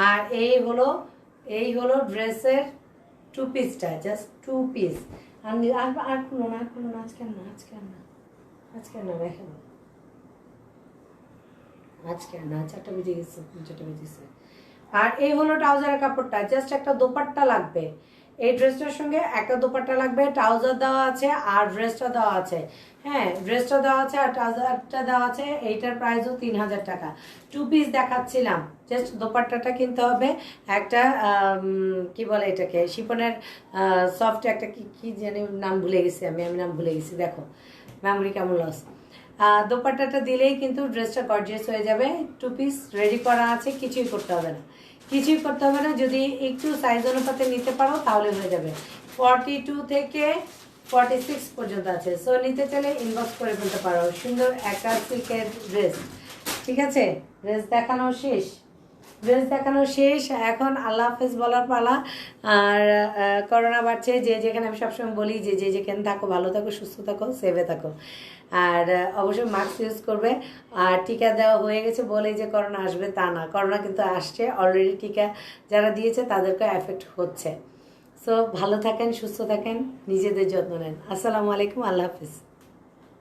আর এই হলো ড্রেসের টু পিসটা, জাস্ট টু পিস। আর খুলো না, আর খুলো না, আজকে না, আজকে না, আজকে না দেখাবো, আজকে না, 4টা বেজে গেছে, 4টা বেজেছে। আর এই হলো ট্রাউজারের কাপড়টা, জাস্ট একটা দোপাট্টা লাগবে, এই ড্রেসটার সঙ্গে একটা দোপাট্টা লাগবে, ট্রাউজার দেওয়া আছে আর ড্রেসটা দেওয়া আছে। হ্যাঁ, ড্রেসটা দেওয়া আছে আর ট্রাউজারটা দেওয়া আছে। এইটার প্রাইসও 3000 টাকা। টু পিস দেখাচ্ছিলাম, জাস্ট দোপাট্টাটা কিনতে হবে। একটা কি বলে এটাকে, শিফনের সফট একটা কি কি জানি নাম ভুলে গেছি আমি নাম ভুলে গেছি, দেখো মেমোরি কেমন লস। দোপাট্টাটা দিলেই কিন্তু ড্রেসটা গর্জিয়াস হয়ে যাবে। 2 পিস রেডি করা আছে, কিছুই করতে হবে না, কিছুই করতে হবে না। যদি একটু সাইজ অনুপাতে নিতে পারো তাহলে হয়ে যাবে। 42 থেকে 46 পর্যন্ত আছে। সো নিতে চাইলে ইনবক্স করে ফেলতে পারো। সুন্দর একটা সিল্কের ড্রেস। ঠিক আছে, ড্রেস দেখানো শেষ, ড্রেস দেখানো শেষ। এখন আল্লাহ হাফেজ বলার পালা। আর করোনা বাড়ছে, যে যেখানে, আমি সবসময় বলি যে যে যেখানে থাকো ভালো থাকো, সুস্থ থাকো, সেভে থাকো। আর অবশ্যই মাস্ক ইউজ করবে। আর টিকা দেওয়া হয়ে গেছে বলে যে করোনা আসবে তা না, করোনা কিন্তু আসছে অলরেডি। টিকা যারা দিয়েছে তাদেরকে এফেক্ট হচ্ছে। সো ভালো থাকেন, সুস্থ থাকেন, নিজেদের যত্ন নেন। আসসালামু আলাইকুম, আল্লাহ হাফিজ।